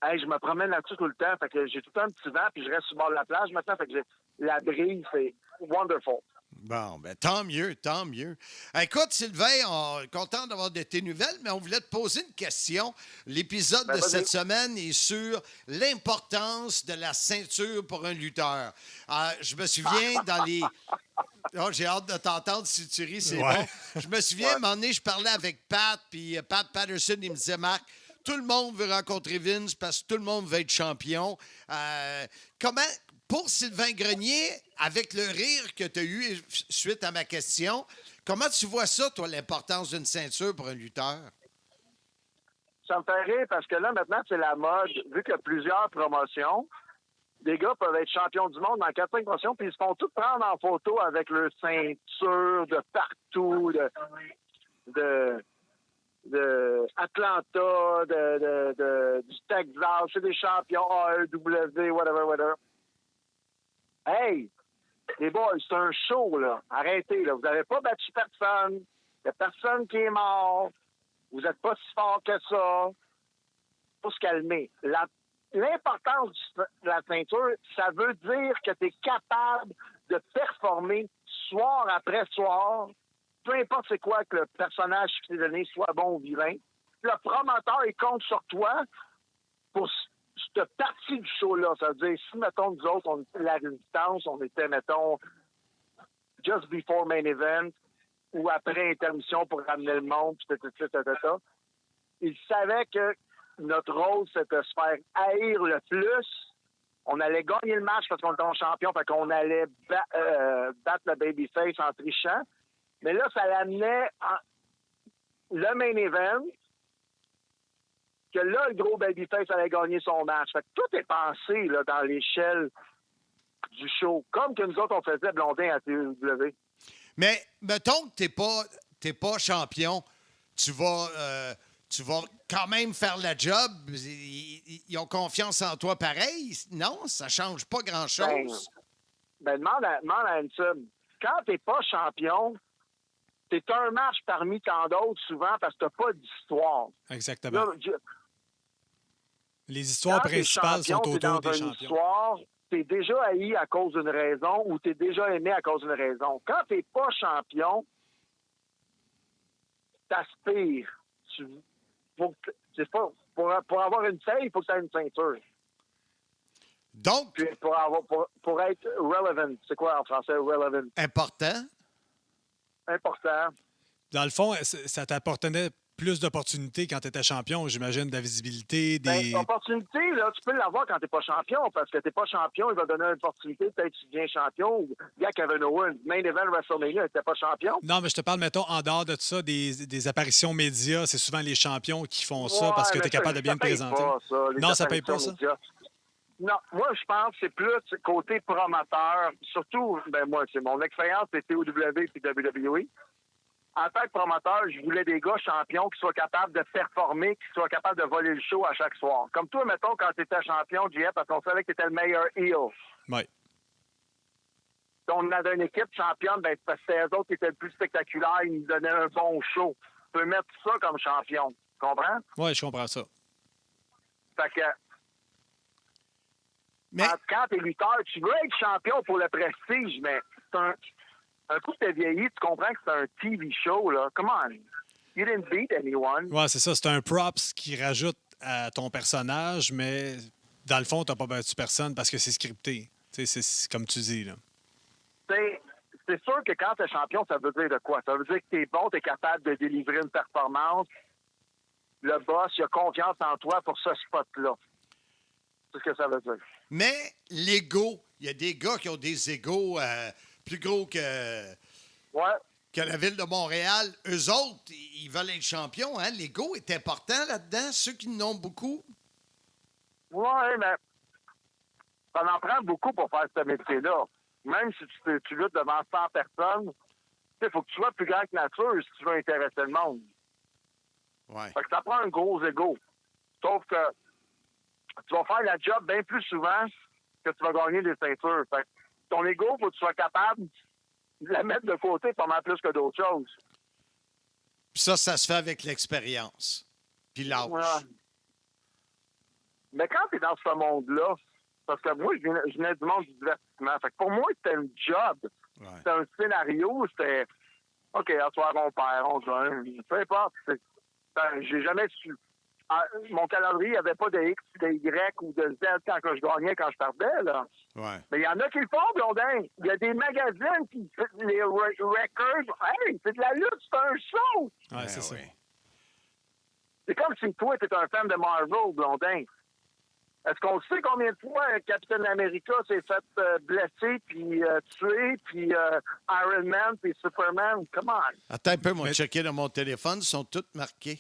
Hey, je me promène là-dessus tout le temps. Fait que j'ai tout le temps un petit vent, puis je reste sur le bord de la plage maintenant. Fait que la brise, c'est wonderful. Bon, ben tant mieux, tant mieux. Écoute, Sylvain, on est content d'avoir de tes nouvelles, mais on voulait te poser une question. L'épisode de cette semaine est sur l'importance de la ceinture pour un lutteur. Je me souviens dans les... Oh, j'ai hâte de t'entendre si tu ris, c'est bon. Je me souviens, à un moment donné, je parlais avec Pat, puis Pat Patterson, il me disait, Marc, tout le monde veut rencontrer Vince parce que tout le monde veut être champion. Comment... Pour Sylvain Grenier, avec le rire que tu as eu suite à ma question, comment tu vois ça, toi, l'importance d'une ceinture pour un lutteur? Ça me fait rire parce que là, maintenant, c'est la mode. Vu qu'il y a plusieurs promotions, des gars peuvent être champions du monde dans 4-5 promotions, puis ils se font tous prendre en photo avec leur ceinture de partout, de Atlanta, du Texas, c'est des champions AEW, whatever. Hey, les boys, c'est un show, là. Arrêtez, là. Vous n'avez pas battu personne. Il n'y a personne qui est mort. Vous n'êtes pas si fort que ça. Faut se calmer. L'importance de la ceinture, ça veut dire que tu es capable de performer soir après soir, peu importe c'est quoi que le personnage qui t'est donné, soit bon ou vilain. Le promoteur, il compte sur toi pour cette partie du show-là. Ça veut dire, si, mettons, nous autres, la résistance, on était, mettons, just before main event ou après intermission pour ramener le monde, ils savaient que notre rôle, c'était de se faire haïr le plus. On allait gagner le match parce qu'on était champion, fait qu'on allait battre le babyface en trichant. Mais là, ça l'amenait le main event, que là, le gros babyface allait gagner son match. Fait que tout est pensé là, dans l'échelle du show, comme que nous autres, on faisait Blondin à TW. Mais mettons que t'es pas champion, tu vas quand même faire la job. Ils ont confiance en toi pareil. Non, ça change pas grand-chose. Demande à Hanson. Quand t'es pas champion, t'es un match parmi tant d'autres souvent parce que t'as pas d'histoire. Exactement. Là, les histoires principales sont autour des champions. Histoire, t'es déjà haï à cause d'une raison ou t'es déjà aimé à cause d'une raison. Quand t'es pas champion, t'aspires. Pour avoir une taille, il faut que tu aies une ceinture. Donc, puis pour être relevant, c'est quoi en français, relevant? Important. Dans le fond, ça t'apportait plus d'opportunités quand tu étais champion, j'imagine, de la visibilité. Opportunité, là, tu peux l'avoir quand tu n'es pas champion, parce que tu n'es pas champion, il va donner une opportunité, peut-être que tu deviens champion. Ou, gars, Kevin Owens, main event WrestleMania, tu n'étais pas champion. Non, mais je te parle, mettons, en dehors de ça, des apparitions médias, c'est souvent les champions qui font ça parce que tu es capable de bien te présenter. Non, ça paye pas, ça? Non, moi, je pense que c'est plus côté promoteur. Surtout, moi, c'est mon expérience, c'était TOW et WWE. En tant que promoteur, je voulais des gars champions qui soient capables de performer, qui soient capables de voler le show à chaque soir. Comme toi, mettons, quand tu étais champion, JF, parce qu'on savait que tu étais le meilleur heel. Oui. On avait une équipe championne, parce que c'était eux autres qui étaient le plus spectaculaires, ils nous donnaient un bon show. Tu peux mettre ça comme champion. Tu comprends? Oui, je comprends ça. Fait que... Mais... Quand t'es lutteur, tu veux être champion pour le prestige, mais c'est un coup que t'es vieilli, tu comprends que c'est un TV show, là. Come on. You didn't beat anyone. Ouais, c'est ça. C'est un props qui rajoute à ton personnage, mais dans le fond, t'as pas battu personne parce que c'est scripté. C'est comme tu dis, là. C'est sûr que quand t'es champion, ça veut dire de quoi? Ça veut dire que t'es bon, t'es capable de délivrer une performance. Le boss, il a confiance en toi pour ce spot-là. C'est ce que ça veut dire. Mais l'ego, il y a des gars qui ont des égos plus gros que la ville de Montréal. Eux autres, ils veulent être champions. Hein? L'ego est important là-dedans, ceux qui n'ont beaucoup. Oui, mais ça en prend beaucoup pour faire ce métier-là. Même si tu luttes devant 100 personnes, il faut que tu sois plus grand que nature si tu veux intéresser le monde. Ouais. Fait que ça prend un gros ego. Sauf que tu vas faire la job bien plus souvent que tu vas gagner des ceintures. Fait que ton ego, il faut que tu sois capable de la mettre de côté pas mal plus que d'autres choses. Puis ça se fait avec l'expérience. Puis l'âge. Ouais. Mais quand tu es dans ce monde-là, parce que moi, je venais du monde du divertissement. Fait que pour moi, c'était un job. Ouais. C'était un scénario. C'était OK, à soir, on perd, on gagne. Peu importe. J'ai jamais su. Mon calendrier, il n'y avait pas de X, de Y ou de Z quand je gagnais, quand je perdais, là. Ouais. Mais il y en a qui le font, Blondin. Il y a des magazines qui font les records. Hey, c'est de la lutte, c'est un show! Ouais, c'est ça. C'est comme si toi, tu es un fan de Marvel, Blondin. Est-ce qu'on sait combien de fois Captain America s'est fait blesser, puis tuer, puis Iron Man, puis Superman? Come on! Attends un peu, moi, checker dans mon téléphone, ils sont tous marqués.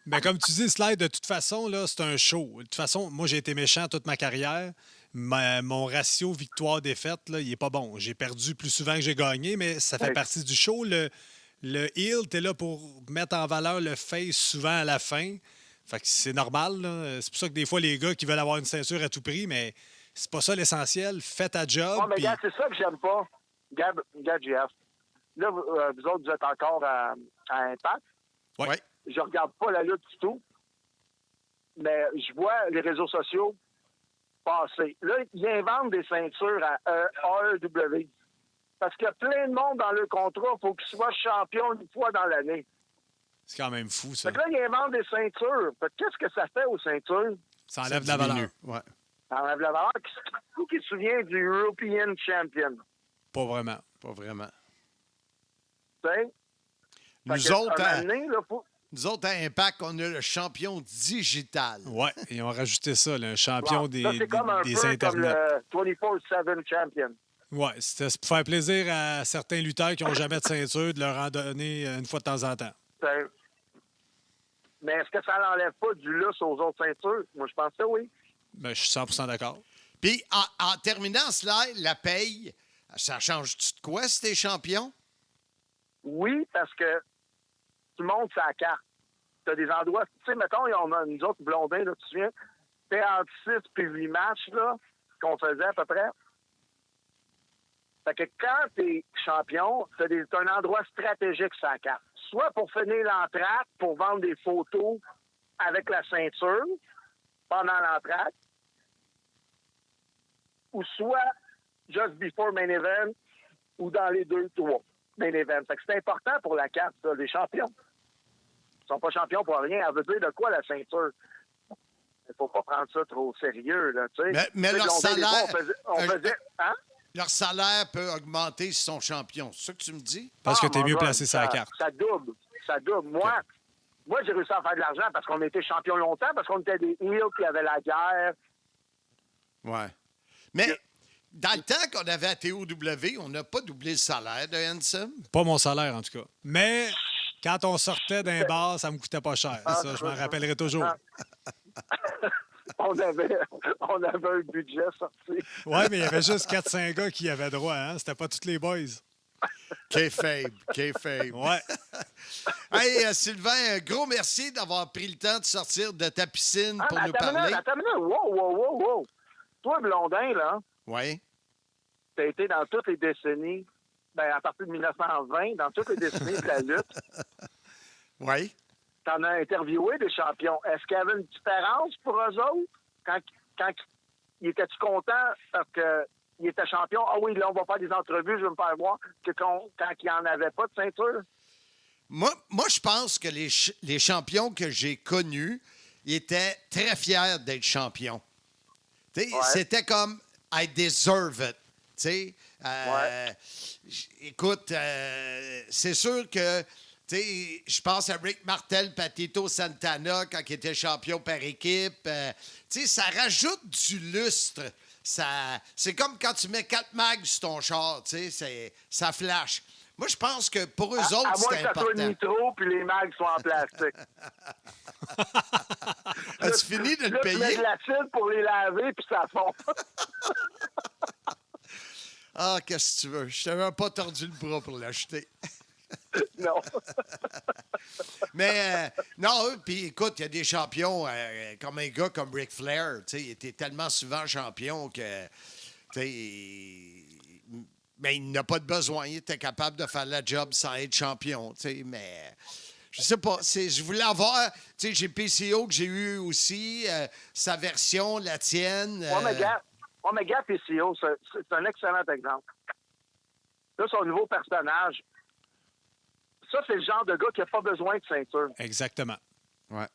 Mais comme tu dis, Slide, de toute façon, là, c'est un show. De toute façon, moi, j'ai été méchant toute ma carrière. Mon ratio victoire-défaite, là, il n'est pas bon. J'ai perdu plus souvent que j'ai gagné, mais ça fait partie du show. Le heel, tu es là pour mettre en valeur le face souvent à la fin. Fait que c'est normal. Là. C'est pour ça que des fois, les gars qui veulent avoir une ceinture à tout prix, mais c'est pas ça l'essentiel. Fais ta job. Oh, mais puis... gars, c'est ça que j'aime pas. Gab, Jeff. Là, vous autres, vous êtes encore à Impact. Oui. Ouais. Je regarde pas la lutte du tout. Mais je vois les réseaux sociaux passer. Là, ils inventent des ceintures à AEW. Parce qu'il y a plein de monde dans le contrat. Il faut qu'ils soient champions une fois dans l'année. C'est quand même fou, ça. Fait que là, ils inventent des ceintures. Fait que qu'est-ce que ça fait aux ceintures? Ça enlève de la valeur. Ouais. Ça enlève la valeur. Qui se souvient du European Champion? Pas vraiment. Pas vraiment. Tu sais? Nous autres, Nous autres, à Impact, on a le champion digital. Oui, ils ont rajouté ça, là, un champion des c'est comme un des peu Internets. comme le 24/7 Champion. Oui, c'était pour faire plaisir à certains lutteurs qui n'ont jamais de ceinture de leur en donner une fois de temps en temps. T'sais. Mais est-ce que ça n'enlève pas du lustre aux autres ceintures? Moi, je pense que oui. Ben, je suis 100% d'accord. Puis, en terminant cela, la paye, ça change-tu de quoi si t'es champion? Oui, parce que tu montes sa carte. Tu as des endroits... Tu sais, mettons, on a nous autres blondins, là, tu te souviens? C'était entre 6 puis 8 matchs, là, qu'on faisait à peu près. Fait que quand tu es champion, tu as un endroit stratégique sur la carte. Soit pour finir l'entracte, pour vendre des photos avec la ceinture pendant l'entracte, ou soit just before main event, ou dans les 2-3 main event. Fait que c'est important pour la carte, ça, les champions. Ils sont pas champions pour rien. Elle veut dire de quoi, la ceinture? Il faut pas prendre ça trop au sérieux, là, tu sais. Mais leur salaire... On faisait... Hein? Leur salaire peut augmenter si ils sont champions. C'est ça que tu me dis? Parce que tu es mon mieux gars, placé sur la carte. Ça double. Ça double. Moi, j'ai réussi à faire de l'argent parce qu'on était champions longtemps, parce qu'on était des heels qui avaient la guerre. Ouais. Mais dans le temps qu'on avait à TOW, on n'a pas doublé le salaire de Handsome. Pas mon salaire, en tout cas. Mais quand on sortait d'un bar, ça me coûtait pas cher. Ça, je m'en rappellerai toujours. On avait un budget sorti. Oui, mais il y avait juste 4-5 gars qui y avaient droit. Hein? C'était pas tous les boys. Kayfabe. Ouais. Hey, Sylvain, un gros merci d'avoir pris le temps de sortir de ta piscine pour nous parler. Attends une minute. Wow. Toi, Blondin, là, Oui. t'as été dans toutes les décennies, à partir de 1920, dans toutes les décennies de la lutte. Oui. T'en as interviewé des champions. Est-ce qu'il y avait une différence pour eux autres? Quand ils étaient-tu contents parce qu'ils étaient champions? Ah oui, là, on va faire des entrevues, je vais me faire voir. Que quand il n'y en avait pas de ceinture? Moi, je pense que les champions que j'ai connus, ils étaient très fiers d'être champions. Ouais. C'était comme « I deserve it ». Écoute, c'est sûr que je pense à Rick Martel, Patito Santana, quand il était champion par équipe. Ça rajoute du lustre. C'est comme quand tu mets 4 mags sur ton char. Ça flash. Moi, je pense que pour eux autres, c'est important. À moins que ça soit nitro puis les mags soient en plastique. As-tu fini de le payer? Tu mets de l'acide pour les laver puis ça fond. Ah, qu'est-ce que tu veux? Je t'avais pas tordu le bras pour l'acheter. Non. Mais non, puis écoute, il y a des champions comme un gars comme Ric Flair, il était tellement souvent champion que mais il n'a pas de besoin, il était capable de faire la job sans être champion, mais Je sais pas. Je voulais avoir... Tu sais, j'ai PCO que j'ai eu aussi, sa version, la tienne. Omega PCO, c'est un excellent exemple. Là, son nouveau personnage, ça, c'est le genre de gars qui n'a pas besoin de ceinture. Exactement. Ouais.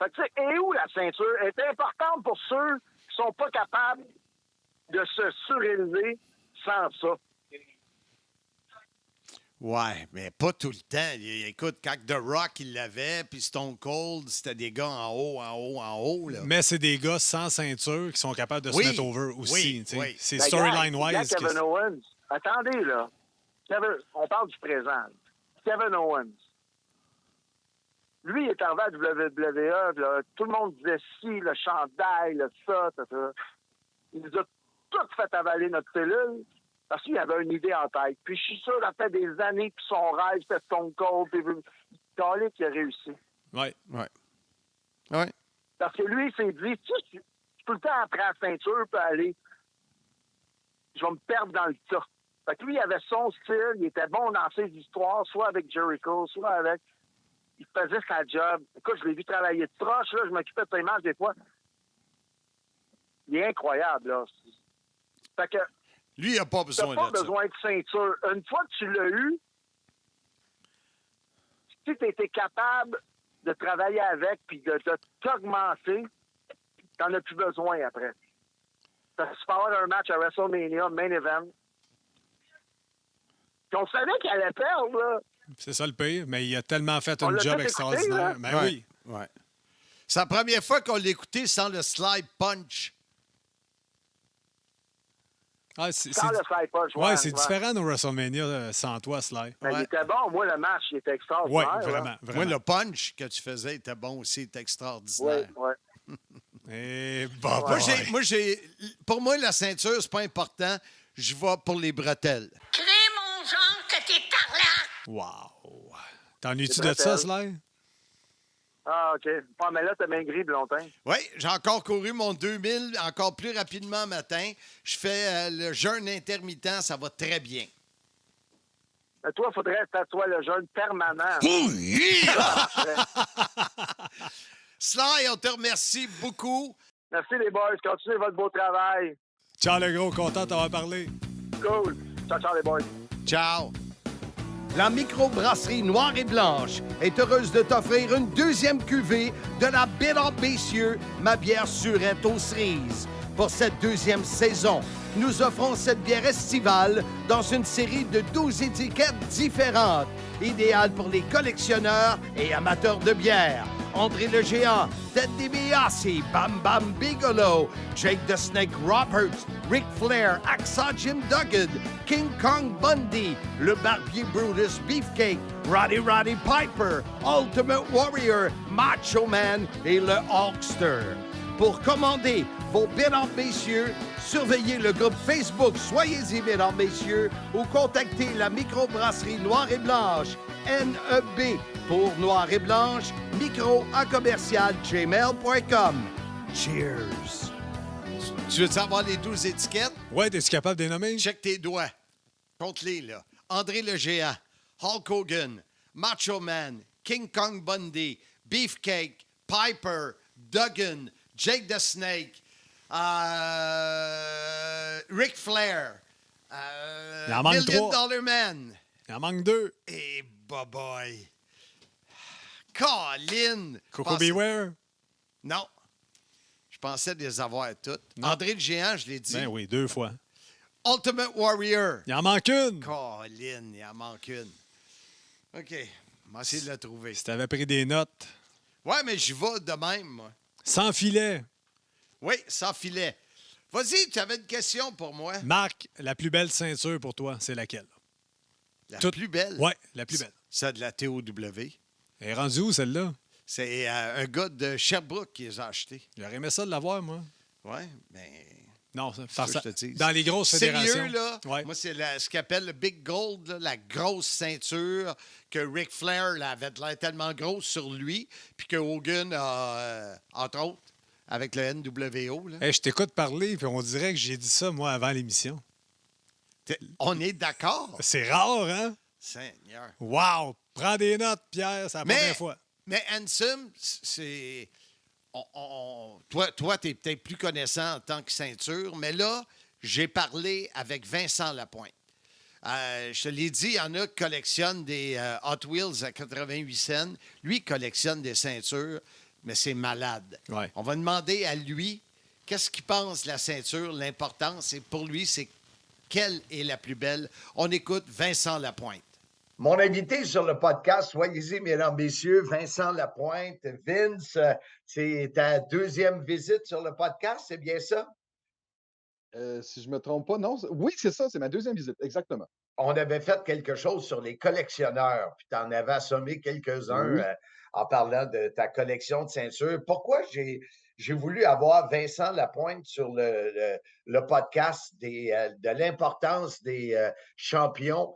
Fait que, tu sais, et où la ceinture? Elle est importante pour ceux qui sont pas capables de se surélever sans ça. Ouais, mais pas tout le temps. Écoute, quand The Rock, il l'avait, puis Stone Cold, c'était des gars en haut, là. Mais c'est des gars sans ceinture qui sont capables de se mettre over aussi. Oui. C'est Ben, storyline-wise. Kevin Owens, attendez, là. On parle du présent. Kevin Owens. Lui, il est arrivé à WWE, là, tout le monde disait si, le chandail, le ça. Il nous a tout fait avaler notre cellule parce qu'il avait une idée en tête. Puis je suis sûr, ça fait des années que son rêve, c'était Stone Cold, puis Calais qui a réussi. Oui. Parce que lui, il s'est dit, tu sais, tout le temps après la ceinture, peut aller, je vais me perdre dans le tas. Fait que lui, il avait son style, il était bon dans ses histoires, soit avec Jericho, soit avec... Il faisait sa job. Écoute, je l'ai vu travailler de proche, là, je m'occupais de ses matchs des fois. Il est incroyable, là. Fait que... Lui, il n'a pas besoin de ça. T'as pas besoin de ceinture. Une fois que tu l'as eu, si tu étais capable de travailler avec puis de t'augmenter, t'en as plus besoin après. Parce que tu peux avoir un match à WrestleMania, main event. Puis on savait qu'il allait perdre, là. C'est ça le pire, mais il a tellement fait On un l'a job tout extraordinaire. écouté, Ben oui. Ouais. C'est la première fois qu'on l'a écouté sans le slide punch. Ah, c'est Sans le side punch. ouais, c'est différent de WrestleMania sans toi, Sly. Mais Ouais. il était bon. Moi, le match, il était Oui, extraordinaire. vraiment, là. vraiment. Moi, le punch que tu faisais était bon aussi, était extraordinaire. Oui. Et bah, Pour moi, la ceinture, c'est pas important. Je vais pour les bretelles. Crée mon genre que t'es tarlac! Wow! T'ennuies-tu C'est de ça, bretelles. Sly? Ah, OK. Ah, mais là, t'as maigri longtemps. Oui, j'ai encore couru mon 2000 encore plus rapidement matin. Je fais le jeûne intermittent, ça va très bien. Mais toi, il faudrait que tu sois le jeûne permanent. Sly, on te remercie beaucoup. Merci, les boys. Continuez votre beau travail. Ciao, le gros, content de t'avoir parlé. Cool. Ciao, ciao, les boys. Ciao. La microbrasserie Noire et Blanche est heureuse de t'offrir une deuxième cuvée de la Bitter Messieurs, ma bière surette aux cerises. Pour cette deuxième saison, nous offrons cette bière estivale dans une série de 12 étiquettes différentes, idéale pour les collectionneurs et amateurs de bière. André le Géant, Ted DiBiase, Bam Bam Bigelow, Jake the Snake Roberts, Ric Flair, Hacksaw Jim Duggan, King Kong Bundy, le Barbier Brutus Beefcake, Roddy Piper, Ultimate Warrior, Macho Man et le Hulkster. Pour commander vos Mesdames Messieurs, surveillez le groupe Facebook Soyez-y Mesdames Messieurs ou contactez la microbrasserie Noire et Blanche, NEB, pour Noire et Blanche, micro@gmail.com. Cheers! Tu veux savoir les 12 étiquettes? Ouais, t'es-tu capable de les nommer? Check tes doigts. Compte-les, là. André le Géant, Hulk Hogan, Macho Man, King Kong Bundy, Beefcake, Piper, Duggan, Jake the Snake, Ric Flair, Il en manque Million 3. Dollar Man Il en manque 2. et Boboy. Colin! Coco Beware? Non. Je pensais les avoir toutes. Non. André le Géant, je l'ai dit. Ben oui, 2 fois. Ultimate Warrior. Il en manque une. Colin, il en manque une. OK. On va essayer de la trouver. Si t'avais pris des notes. Ouais, mais j'y vais de même, moi. Sans filet. Oui, sans filet. Vas-y, tu avais une question pour moi. Marc, la plus belle ceinture pour toi, c'est laquelle? La Toute- plus belle. Ouais, la plus belle. C'est de la TOW. Elle est rendue où, celle-là? C'est un gars de Sherbrooke qui les a achetés. J'aurais aimé ça de l'avoir, moi. Ouais, mais... Non, que je te dise. dans les grosses fédérations. Sérieux, là? Ouais. Moi, c'est ce qu'ils appelle le Big Gold, là, la grosse ceinture que Ric Flair là, avait de l'air tellement grosse sur lui, puis que Hogan a, entre autres, avec le NWO. Là. Hey, je t'écoute parler, puis on dirait que j'ai dit ça, moi, avant l'émission. On est d'accord? C'est rare, hein? Seigneur. Wow! Prends des notes, Pierre, c'est la première fois. Mais Handsome, c'est... Toi, tu es peut-être plus connaissant en tant que ceinture, mais là, j'ai parlé avec Vincent Lapointe. Je te l'ai dit, il y en a qui collectionnent des Hot Wheels à 88 cents. Lui, il collectionne des ceintures, mais c'est malade. Ouais. On va demander à lui qu'est-ce qu'il pense de la ceinture, l'importance, et pour lui, c'est quelle est la plus belle. On écoute Vincent Lapointe. Mon invité sur le podcast, soyez-y, mesdames, messieurs, Vincent Lapointe. Vince, c'est ta deuxième visite sur le podcast, c'est bien ça? Si je me trompe pas, non. Oui, c'est ça, c'est ma deuxième visite, exactement. On avait fait quelque chose sur les collectionneurs, puis tu en avais assommé quelques-uns Oui. en parlant de ta collection de ceintures. Pourquoi j'ai voulu avoir Vincent Lapointe sur le podcast de l'importance des champions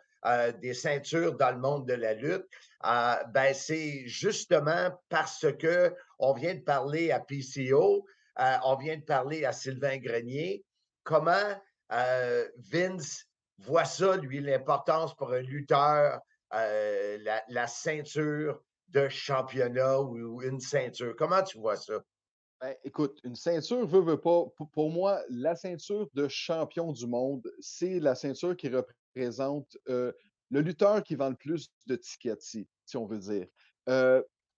des ceintures dans le monde de la lutte? Ben, c'est justement parce que on vient de parler à PCO, on vient de parler à Sylvain Grenier. Comment Vince voit ça, lui, l'importance pour un lutteur, la ceinture de championnat ou une ceinture. Comment tu vois ça? Ben, écoute, une ceinture veut pas. Pour moi, la ceinture de champion du monde, c'est la ceinture qui représente le lutteur qui vend le plus de tickets, si on veut dire.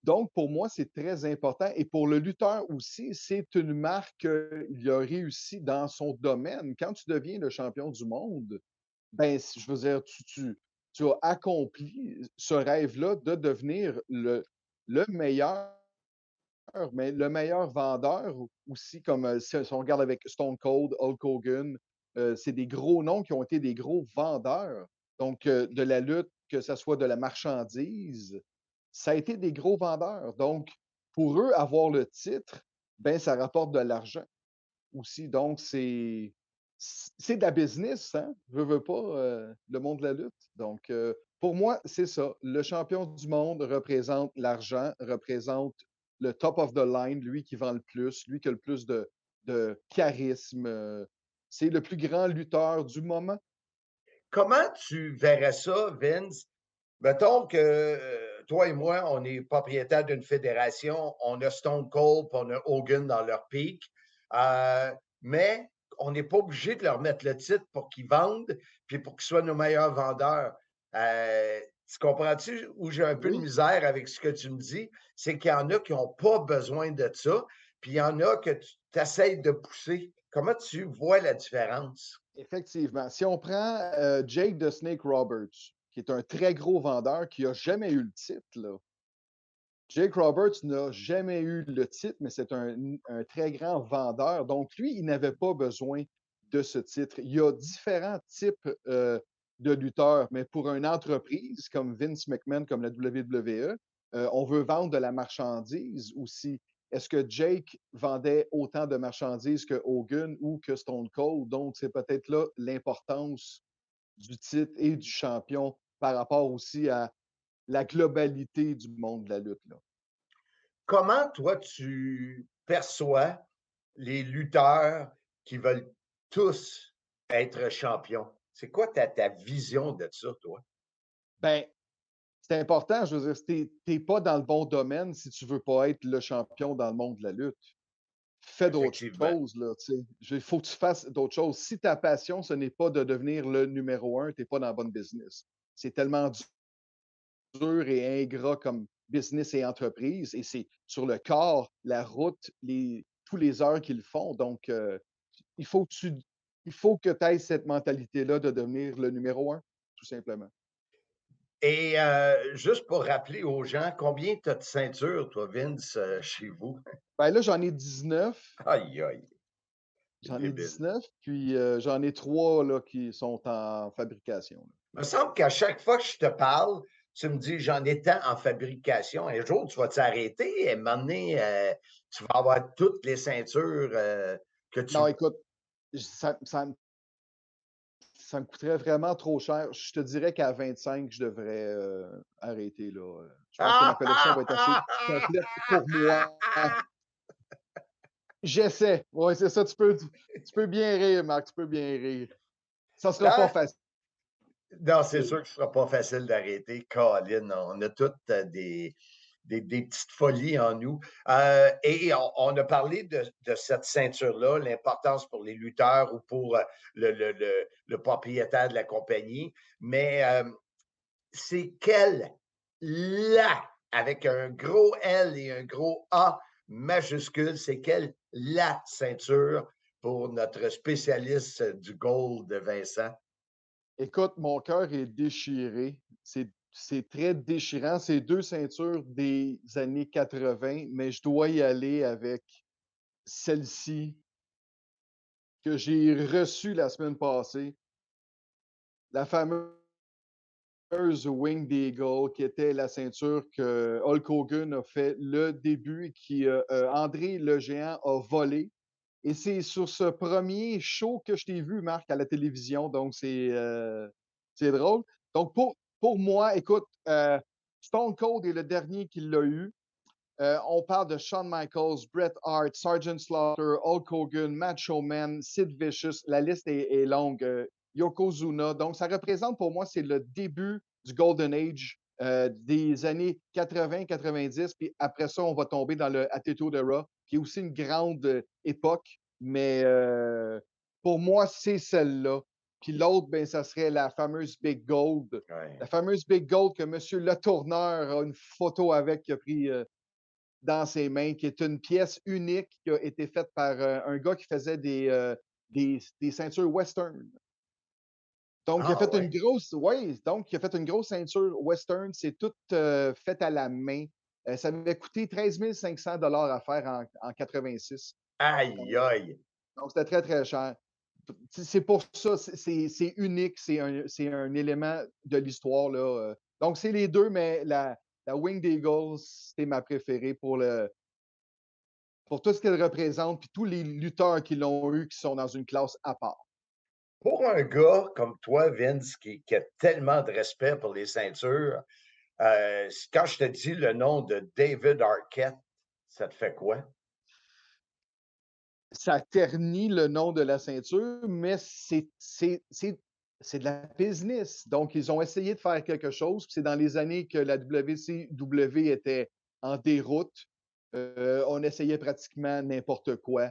Donc, pour moi, c'est très important. Et pour le lutteur aussi, c'est une marque qu'il a réussi dans son domaine. Quand tu deviens le champion du monde, ben, je veux dire, tu as accompli ce rêve-là de devenir le meilleur, mais le meilleur vendeur aussi, comme si on regarde avec Stone Cold, Hulk Hogan, c'est des gros noms qui ont été des gros vendeurs. Donc, de la lutte, que ce soit de la marchandise, ça a été des gros vendeurs. Donc, pour eux, avoir le titre, ben, ça rapporte de l'argent aussi. Donc, c'est de la business, hein? Veux pas, le monde de la lutte. Donc, pour moi, c'est ça. Le champion du monde représente l'argent, représente le top of the line, lui qui vend le plus, lui qui a le plus de charisme. C'est le plus grand lutteur du moment. Comment tu verrais ça, Vince? Mettons que toi et moi, on est propriétaire d'une fédération, on a Stone Cold et on a Hogan dans leur pic, mais on n'est pas obligé de leur mettre le titre pour qu'ils vendent puis pour qu'ils soient nos meilleurs vendeurs. Tu comprends-tu où j'ai un peu de Oui. misère avec ce que tu me dis? C'est qu'il y en a qui n'ont pas besoin de ça, puis il y en a que tu essaies de pousser. Comment tu vois la différence? Effectivement. Si on prend Jake the Snake Roberts, qui est un très gros vendeur qui n'a jamais eu le titre, là. Jake Roberts n'a jamais eu le titre, mais c'est un très grand vendeur. Donc, lui, il n'avait pas besoin de ce titre. Il y a différents types de lutteurs, mais pour une entreprise comme Vince McMahon, comme la WWE, on veut vendre de la marchandise aussi. Est-ce que Jake vendait autant de marchandises que Hogan ou que Stone Cold? Donc, c'est peut-être là l'importance du titre et du champion par rapport aussi à la globalité du monde de la lutte, là. Comment, toi, tu perçois les lutteurs qui veulent tous être champions? C'est quoi ta vision de ça, toi? Ben, c'est important, je veux dire, t'es pas dans le bon domaine si tu veux pas être le champion dans le monde de la lutte. Fais d'autres Effectivement. choses, là, tu sais. Il faut que tu fasses d'autres choses. Si ta passion, ce n'est pas de devenir le numéro 1, t'es pas dans le bon business. C'est tellement dur et ingrat comme business et entreprise, et c'est sur le corps, la route, tous les heures qu'ils font. Donc, il faut que tu aies cette mentalité-là de devenir le numéro 1, tout simplement. Et juste pour rappeler aux gens, combien tu as de ceintures, toi, Vince, chez vous? Ben là, j'en ai 19. Aïe, aïe. C'est J'en ai débile. 19, puis j'en ai 3 là, qui sont en fabrication, là. Il me semble qu'à chaque fois que je te parle, tu me dis j'en ai tant en fabrication. Un jour, tu vas t'arrêter et à un moment donné, tu vas avoir toutes les ceintures que tu. Non, écoute, ça me coûterait vraiment trop cher. Je te dirais qu'à 25, je devrais arrêter, là. Je pense que ma collection va être assez complète pour moi. J'essaie. Oui, c'est ça. Tu peux bien rire, Marc. Tu peux bien rire. Ça sera pas facile. Non, c'est sûr que ce ne sera pas facile d'arrêter. Colin, on a toutes des petites folies en nous. Et on a parlé de cette ceinture-là, l'importance pour les lutteurs ou pour le propriétaire de la compagnie. Mais c'est quelle, la, avec un gros L et un gros A majuscule, c'est quelle la ceinture pour notre spécialiste du gold, Vincent? Écoute, mon cœur est déchiré. C'est très déchirant. C'est 2 ceintures des années 80, mais je dois y aller avec celle-ci que j'ai reçue la semaine passée. La fameuse Winged Eagle, qui était la ceinture que Hulk Hogan a fait le début et André le Géant a volé. Et c'est sur ce premier show que je t'ai vu, Marc, à la télévision. Donc, c'est drôle. Donc, pour moi, écoute, Stone Cold est le dernier qui l'a eu. On parle de Shawn Michaels, Bret Hart, Sergeant Slaughter, Hulk Hogan, Macho Man, Sid Vicious. La liste est longue. Yokozuna. Donc, ça représente pour moi, c'est le début du Golden Age des années 80-90. Puis après ça, on va tomber dans le Attitude Era, qui est aussi une grande époque. Mais pour moi, c'est celle-là. Puis l'autre, ben, ça serait la fameuse Big Gold. Ouais. La fameuse Big Gold que M. Le Tourneur a une photo avec, qui a pris dans ses mains, qui est une pièce unique qui a été faite par un gars qui faisait des ceintures western. Donc, il a fait une grosse, ouais, donc il a fait une grosse ceinture western. C'est tout fait à la main. Ça m'avait coûté 13 500 à faire en 86. Aïe, aïe. Donc, c'était très, très cher. C'est pour ça, c'est unique, c'est un élément de l'histoire, là. Donc, c'est les deux, mais la Winged Eagle, c'est ma préférée pour tout ce qu'elle représente, puis tous les lutteurs qui l'ont eu, qui sont dans une classe à part. Pour un gars comme toi, Vince, qui a tellement de respect pour les ceintures, quand je te dis le nom de David Arquette, ça te fait quoi? Ça ternit le nom de la ceinture, mais c'est de la business. Donc, ils ont essayé de faire quelque chose. C'est dans les années que la WCW était en déroute. On essayait pratiquement n'importe quoi.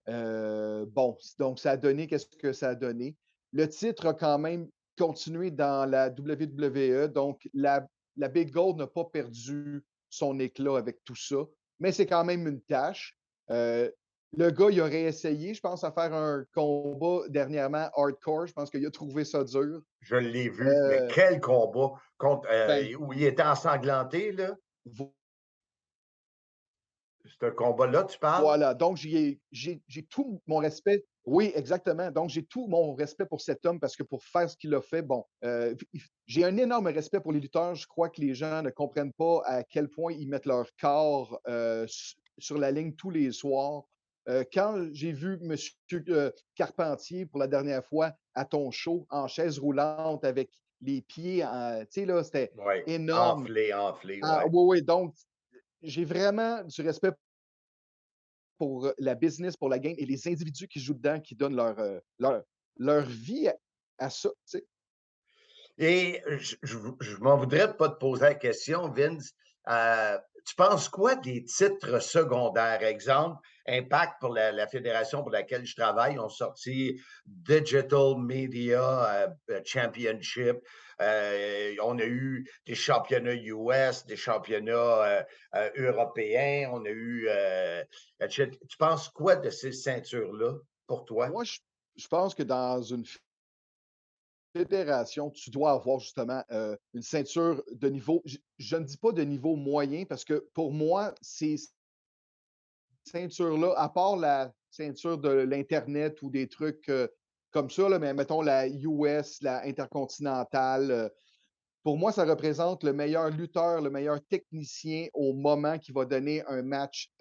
Bon, donc ça a donné qu'est-ce que ça a donné. Le titre a quand même continué dans la WWE, donc la Big Gold n'a pas perdu son éclat avec tout ça, mais c'est quand même une tâche. Le gars, il aurait essayé, je pense, à faire un combat dernièrement hardcore. Je pense qu'il a trouvé ça dur. Je l'ai vu, mais Euh, quel combat contre, ben, où il était ensanglanté, là. Ce combat-là, tu parles? Voilà, donc j'ai tout mon respect. Oui, exactement. Donc, j'ai tout mon respect pour cet homme parce que pour faire ce qu'il a fait, bon, j'ai un énorme respect pour les lutteurs. Je crois que les gens ne comprennent pas à quel point ils mettent leur corps sur la ligne tous les soirs. Quand j'ai vu M. Carpentier pour la dernière fois à ton show en chaise roulante avec les pieds, tu sais, là, c'était Oui, énorme. enflé, Ah, ouais. oui, oui. Donc, j'ai vraiment du respect pour la business, pour la game et les individus qui jouent dedans, qui donnent leur vie à ça, tu sais. Et je m'en voudrais de pas te poser la question, Vince. Tu penses quoi des titres secondaires? Exemple, Impact pour la fédération pour laquelle je travaille ont sorti Digital Media Championship. On a eu des championnats US, des championnats européens. On a eu. Tu penses quoi de ces ceintures-là pour toi? Moi, je pense que dans une fédération, tu dois avoir justement une ceinture de niveau, je ne dis pas de niveau moyen, parce que pour moi, ces ceintures-là, à part la ceinture de l'Internet ou des trucs comme ça, là, mais mettons la US, la Intercontinentale, pour moi, ça représente le meilleur lutteur, le meilleur technicien au moment qui va donner un match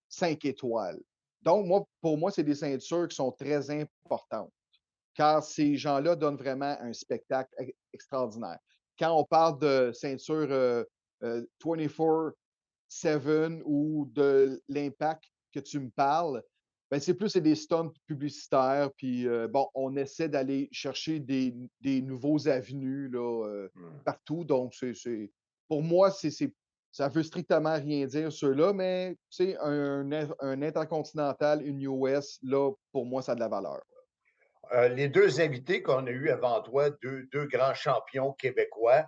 5 étoiles. Donc, pour moi, c'est des ceintures qui sont très importantes, car ces gens-là donnent vraiment un spectacle extraordinaire. Quand on parle de ceinture 24/7 ou de l'impact que tu me parles, ben, c'est des stunts publicitaires. Puis, bon, on essaie d'aller chercher des nouveaux avenues là, partout. Donc, pour moi, ça veut strictement rien dire, ceux-là, mais un intercontinental, une US, là, pour moi, ça a de la valeur. Les deux invités qu'on a eus avant toi, deux grands champions québécois,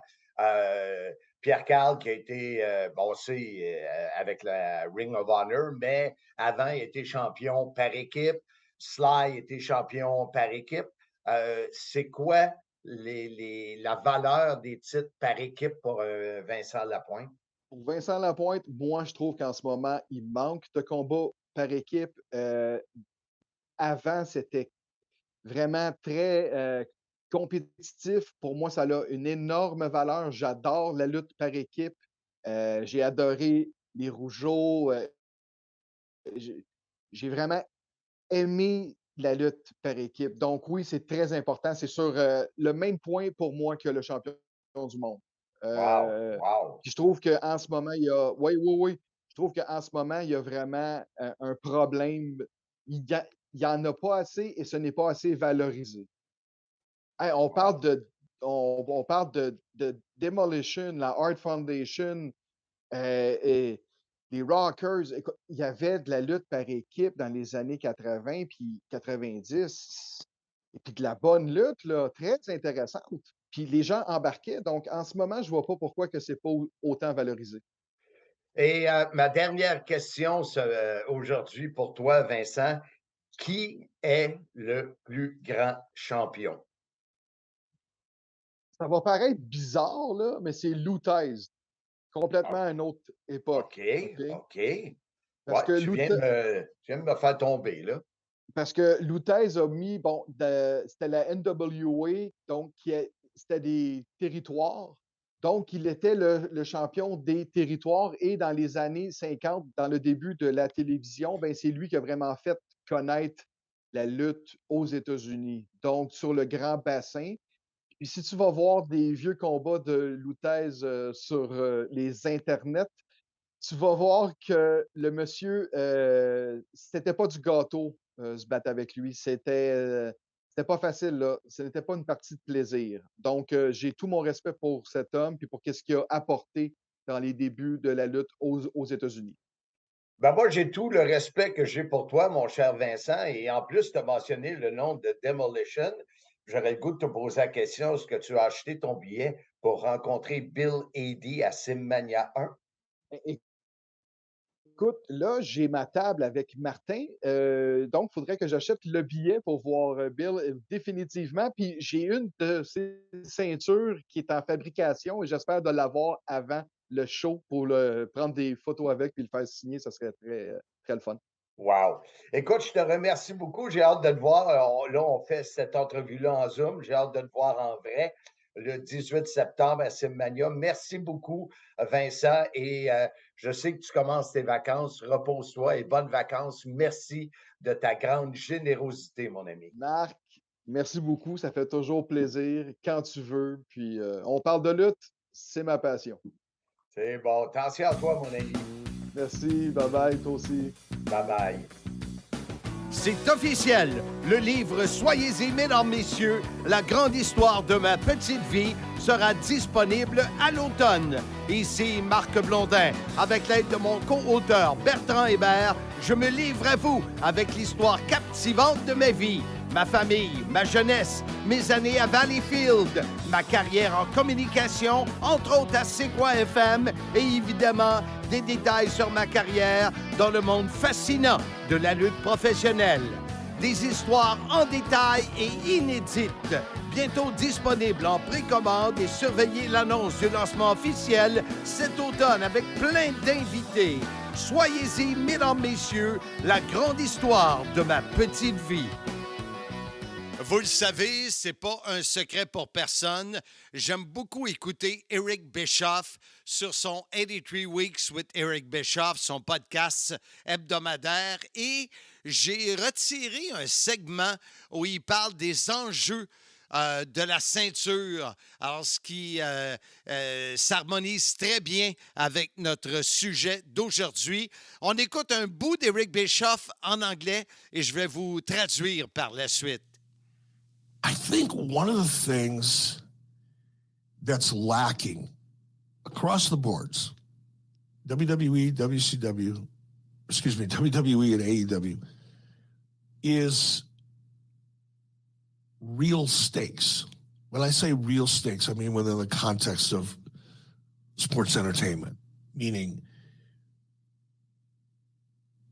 Pierre Carl qui a été bossé avec la Ring of Honor, mais avant, il était champion par équipe. Sly était champion par équipe. C'est quoi la valeur des titres par équipe pour Vincent Lapointe? Pour Vincent Lapointe, moi, je trouve qu'en ce moment, il manque de combats par équipe. Avant, c'était vraiment très compétitif. Pour moi, ça a une énorme valeur. J'adore la lutte par équipe. J'ai adoré les Rougeaux. J'ai vraiment aimé la lutte par équipe. Donc oui, c'est très important. C'est sur le même point pour moi que le champion du monde. Wow! Puis je trouve qu'en ce moment, il y a. Oui, oui, oui. Je trouve qu'en ce moment, il y a vraiment un problème. Il n'y en a pas assez et ce n'est pas assez valorisé. Hey, on parle de Demolition, la Art Foundation, et les Rockers. Écoute, il y avait de la lutte par équipe dans les années 80 puis 90. Et puis de la bonne lutte, là, très intéressante. Puis les gens embarquaient. Donc, en ce moment, je ne vois pas pourquoi que c'est pas autant valorisé. Et ma dernière question aujourd'hui pour toi, Vincent, qui est le plus grand champion? Ça va paraître bizarre, là, mais c'est Lou Thesz. Complètement à une autre époque. OK. Parce Ouais, que tu viens de me faire tomber, là. Parce que Lou Thesz a mis, bon, c'était la NWA, donc c'était des territoires. Donc, il était le champion des territoires. Et dans les années 50, dans le début de la télévision, ben, c'est lui qui a vraiment fait connaître la lutte aux États-Unis. Donc, sur le grand bassin. Puis si tu vas voir des vieux combats de Lou Thesz sur les internets, tu vas voir que le monsieur, c'était pas du gâteau, se battre avec lui. C'était pas facile, là. Ce n'était pas une partie de plaisir. Donc, j'ai tout mon respect pour cet homme et pour ce qu'il a apporté dans les débuts de la lutte aux États-Unis. Ben moi, j'ai tout le respect que j'ai pour toi, mon cher Vincent. Et en plus, tu as mentionné le nom de Demolition. J'aurais le goût de te poser la question, est-ce que tu as acheté ton billet pour rencontrer Bill Eadie à Simmania 1? Écoute, là, j'ai ma table avec Martin, donc il faudrait que j'achète le billet pour voir Bill définitivement. Puis j'ai une de ses ceintures qui est en fabrication et j'espère de l'avoir avant le show pour prendre des photos avec puis le faire signer. Ça serait très, très le fun. Wow! Écoute, je te remercie beaucoup. J'ai hâte de te voir. Là, on fait cette entrevue-là en Zoom. J'ai hâte de te voir en vrai le 18 septembre à Simmania. Merci beaucoup, Vincent. Et je sais que tu commences tes vacances. Repose-toi et bonnes vacances. Merci de ta grande générosité, mon ami. Marc, merci beaucoup. Ça fait toujours plaisir quand tu veux. Puis on parle de lutte, c'est ma passion. C'est bon. Attention à toi, mon ami. Merci. Bye bye, toi aussi. Bye bye. C'est officiel. Le livre Soyez-y, mesdames, messieurs, la grande histoire de ma petite vie sera disponible à l'automne. Ici Marc Blondin. Avec l'aide de mon co-auteur Bertrand Hébert, je me livre à vous avec l'histoire captivante de ma vie. Ma famille, ma jeunesse, mes années à Valleyfield, ma carrière en communication, entre autres à C'est quoi FM, et évidemment des détails sur ma carrière dans le monde fascinant de la lutte professionnelle. Des histoires en détail et inédites, bientôt disponibles en précommande et surveillez l'annonce du lancement officiel cet automne avec plein d'invités. Soyez-y, mesdames, messieurs, la grande histoire de ma petite vie. Vous le savez, c'est pas un secret pour personne. J'aime beaucoup écouter Eric Bischoff sur son 83 Weeks with Eric Bischoff, son podcast hebdomadaire, et j'ai retiré un segment où il parle des enjeux de la ceinture. Alors, ce qui s'harmonise très bien avec notre sujet d'aujourd'hui. On écoute un bout d'Eric Bischoff en anglais et je vais vous traduire par la suite. I think one of the things that's lacking across the boards, WWE, WWE and AEW, is real stakes. When I say real stakes, I mean within the context of sports entertainment, meaning,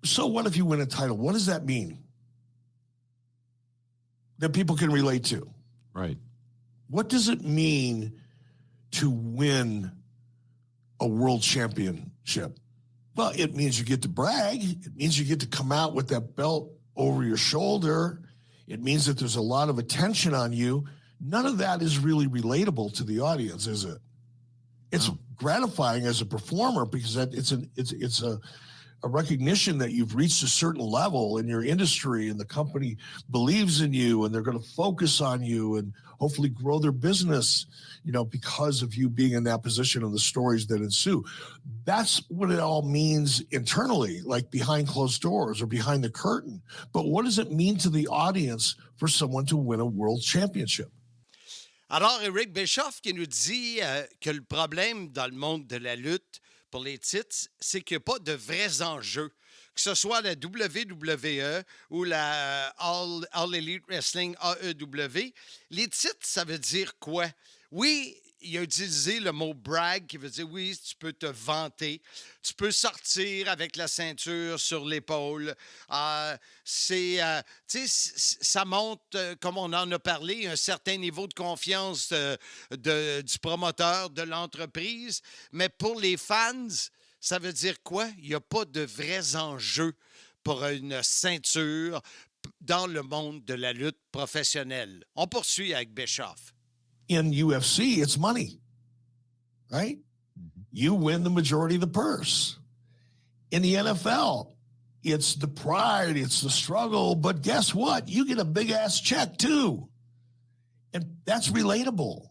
so what if you win a title? What does that mean? That people can relate to. Right. What does it mean to win a world championship? Well, it means you get to brag. It means you get to come out with that belt over your shoulder. It means that there's a lot of attention on you. None of that is really relatable to the audience, is it? It's gratifying as a performer because it's a recognition that you've reached a certain level in your industry and the company believes in you and they're going to focus on you and hopefully grow their business, because of you being in that position and the stories that ensue. That's what it all means internally, like behind closed doors or behind the curtain. But what does it mean to the audience for someone to win a world championship? Alors, Eric Bischoff qui nous dit que le problème dans le monde de la lutte pour les titres, c'est qu'il n'y a pas de vrais enjeux. Que ce soit la WWE ou la All Elite Wrestling AEW, les titres, ça veut dire quoi? Oui, il a utilisé le mot brag qui veut dire oui, tu peux te vanter, tu peux sortir avec la ceinture sur l'épaule. Ça montre, comme on en a parlé, un certain niveau de confiance du promoteur, de l'entreprise. Mais pour les fans, ça veut dire quoi? Il n'y a pas de vrais enjeux pour une ceinture dans le monde de la lutte professionnelle. On poursuit avec Bischoff. In UFC, it's money, right? You win the majority of the purse. In the NFL, it's the pride, it's the struggle, but guess what? You get a big-ass check, too. And that's relatable.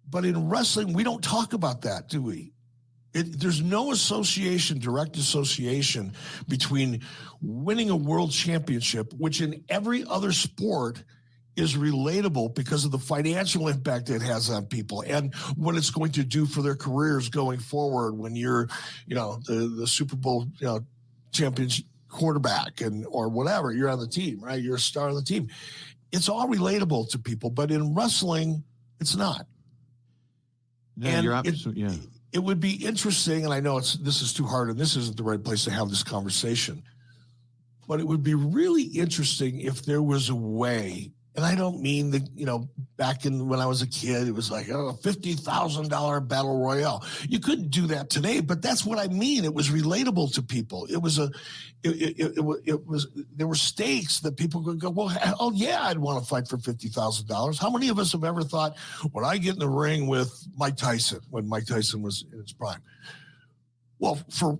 But in wrestling, we don't talk about that, do we? There's no direct association between winning a world championship, which in every other sport is relatable because of the financial impact it has on people and what it's going to do for their careers going forward when you're, the Super Bowl, champion quarterback or whatever, you're on the team, right? You're a star on the team. It's all relatable to people, but in wrestling, it's not. Yeah, you're absolutely, yeah. It would be interesting, and I know this is too hard and this isn't the right place to have this conversation, but it would be really interesting if there was a way. And I don't mean that, back when I was a kid, it was like a $50,000 battle royale. You couldn't do that today, but that's what I mean. It was relatable to people. It was there were stakes that people could go, well, oh yeah, I'd want to fight for $50,000. How many of us have ever thought, when I get in the ring with Mike Tyson, when Mike Tyson was in his prime? Well, for,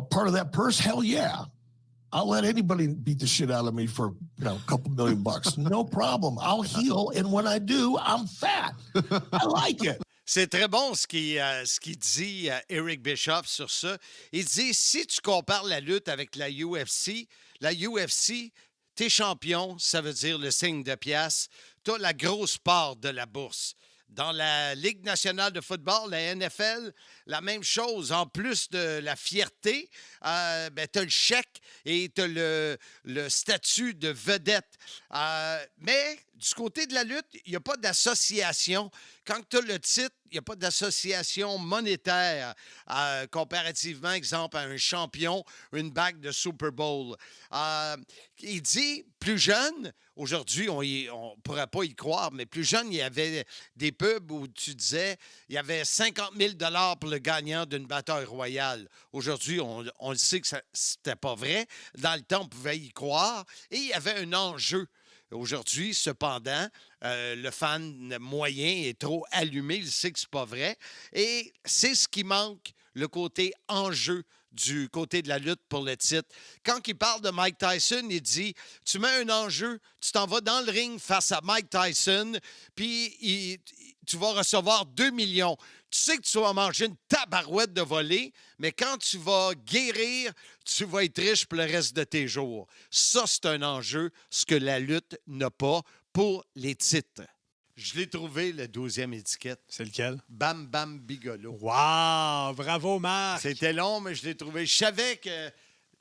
part of that purse, hell yeah. I'll let anybody beat the shit out of me for, a couple $1,000,000. No problem. I'll heal. And when I do, I'm fat. I like it. C'est très bon ce qu'il dit, Eric Bischoff, sur ça. Il dit, si tu compares la lutte avec la UFC, t'es champion, ça veut dire le signe de pièce. T'as la grosse part de la bourse. Dans la Ligue nationale de football, la NFL, la même chose. En plus de la fierté, tu as le chèque et tu as le statut de vedette. Mais du côté de la lutte, il n'y a pas d'association. Quand tu as le titre, il n'y a pas d'association monétaire comparativement, exemple, à un champion, une bague de Super Bowl. Il dit, plus jeune, aujourd'hui, on ne pourrait pas y croire, mais plus jeune, il y avait des pubs où tu disais il y avait 50 000 $ pour le gagnant d'une bataille royale. Aujourd'hui, on le sait que c'était pas vrai. Dans le temps, on pouvait y croire et il y avait un enjeu. Aujourd'hui, cependant, le fan moyen est trop allumé, il sait que c'est pas vrai. Et c'est ce qui manque, le côté enjeu du côté de la lutte pour le titre. Quand il parle de Mike Tyson, il dit « Tu mets un enjeu, tu t'en vas dans le ring face à Mike Tyson, puis tu vas recevoir 2 millions. Tu sais que tu vas manger une tabarouette de volée, mais quand tu vas guérir, tu vas être riche pour le reste de tes jours. » Ça, c'est un enjeu, ce que la lutte n'a pas pour les titres. Je l'ai trouvé, le 12e étiquette. C'est lequel? Bam Bam Bigolo. Wow! Bravo, Marc! C'était long, mais je l'ai trouvé. Je savais que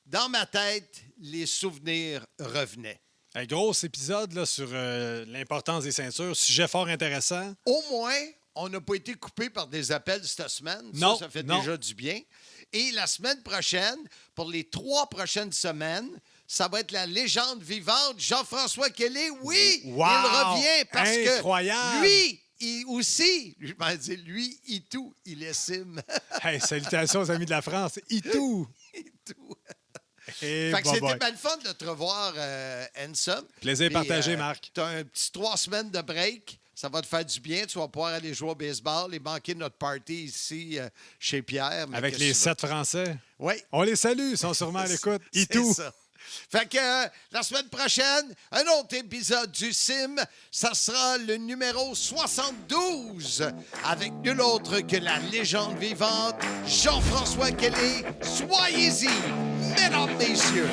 dans ma tête, les souvenirs revenaient. Un gros épisode là, sur l'importance des ceintures. Sujet fort intéressant. Au moins, on n'a pas été coupé par des appels cette semaine. Non, ça fait non. déjà du bien. Et la semaine prochaine, pour les 3 prochaines semaines, ça va être la légende vivante Jean-François Kelly. Oui, wow! Il revient parce Incroyable! que lui, il aussi, je m'en dis, lui, il tout, il estime. Hey, salutations aux amis de la France. Itou! Tout. Et Fait que bye c'était bye. bien le fun de te revoir, Handsome. Plaisir Puis, partagé, Marc. Tu as un petit 3 semaines de break. Ça va te faire du bien. Tu vas pouvoir aller jouer au baseball et manquer notre party ici chez Pierre. Mais Avec qu'est-ce les que tu veux? 7 Français. Oui. On les salue, ils sont sûrement à l'écoute. C'est Itou! ça. Fait que la semaine prochaine, un autre épisode du CIM. Ça sera le numéro 72 avec nul autre que la légende vivante Jean-François Kelly. Soyez-y, mesdames, messieurs.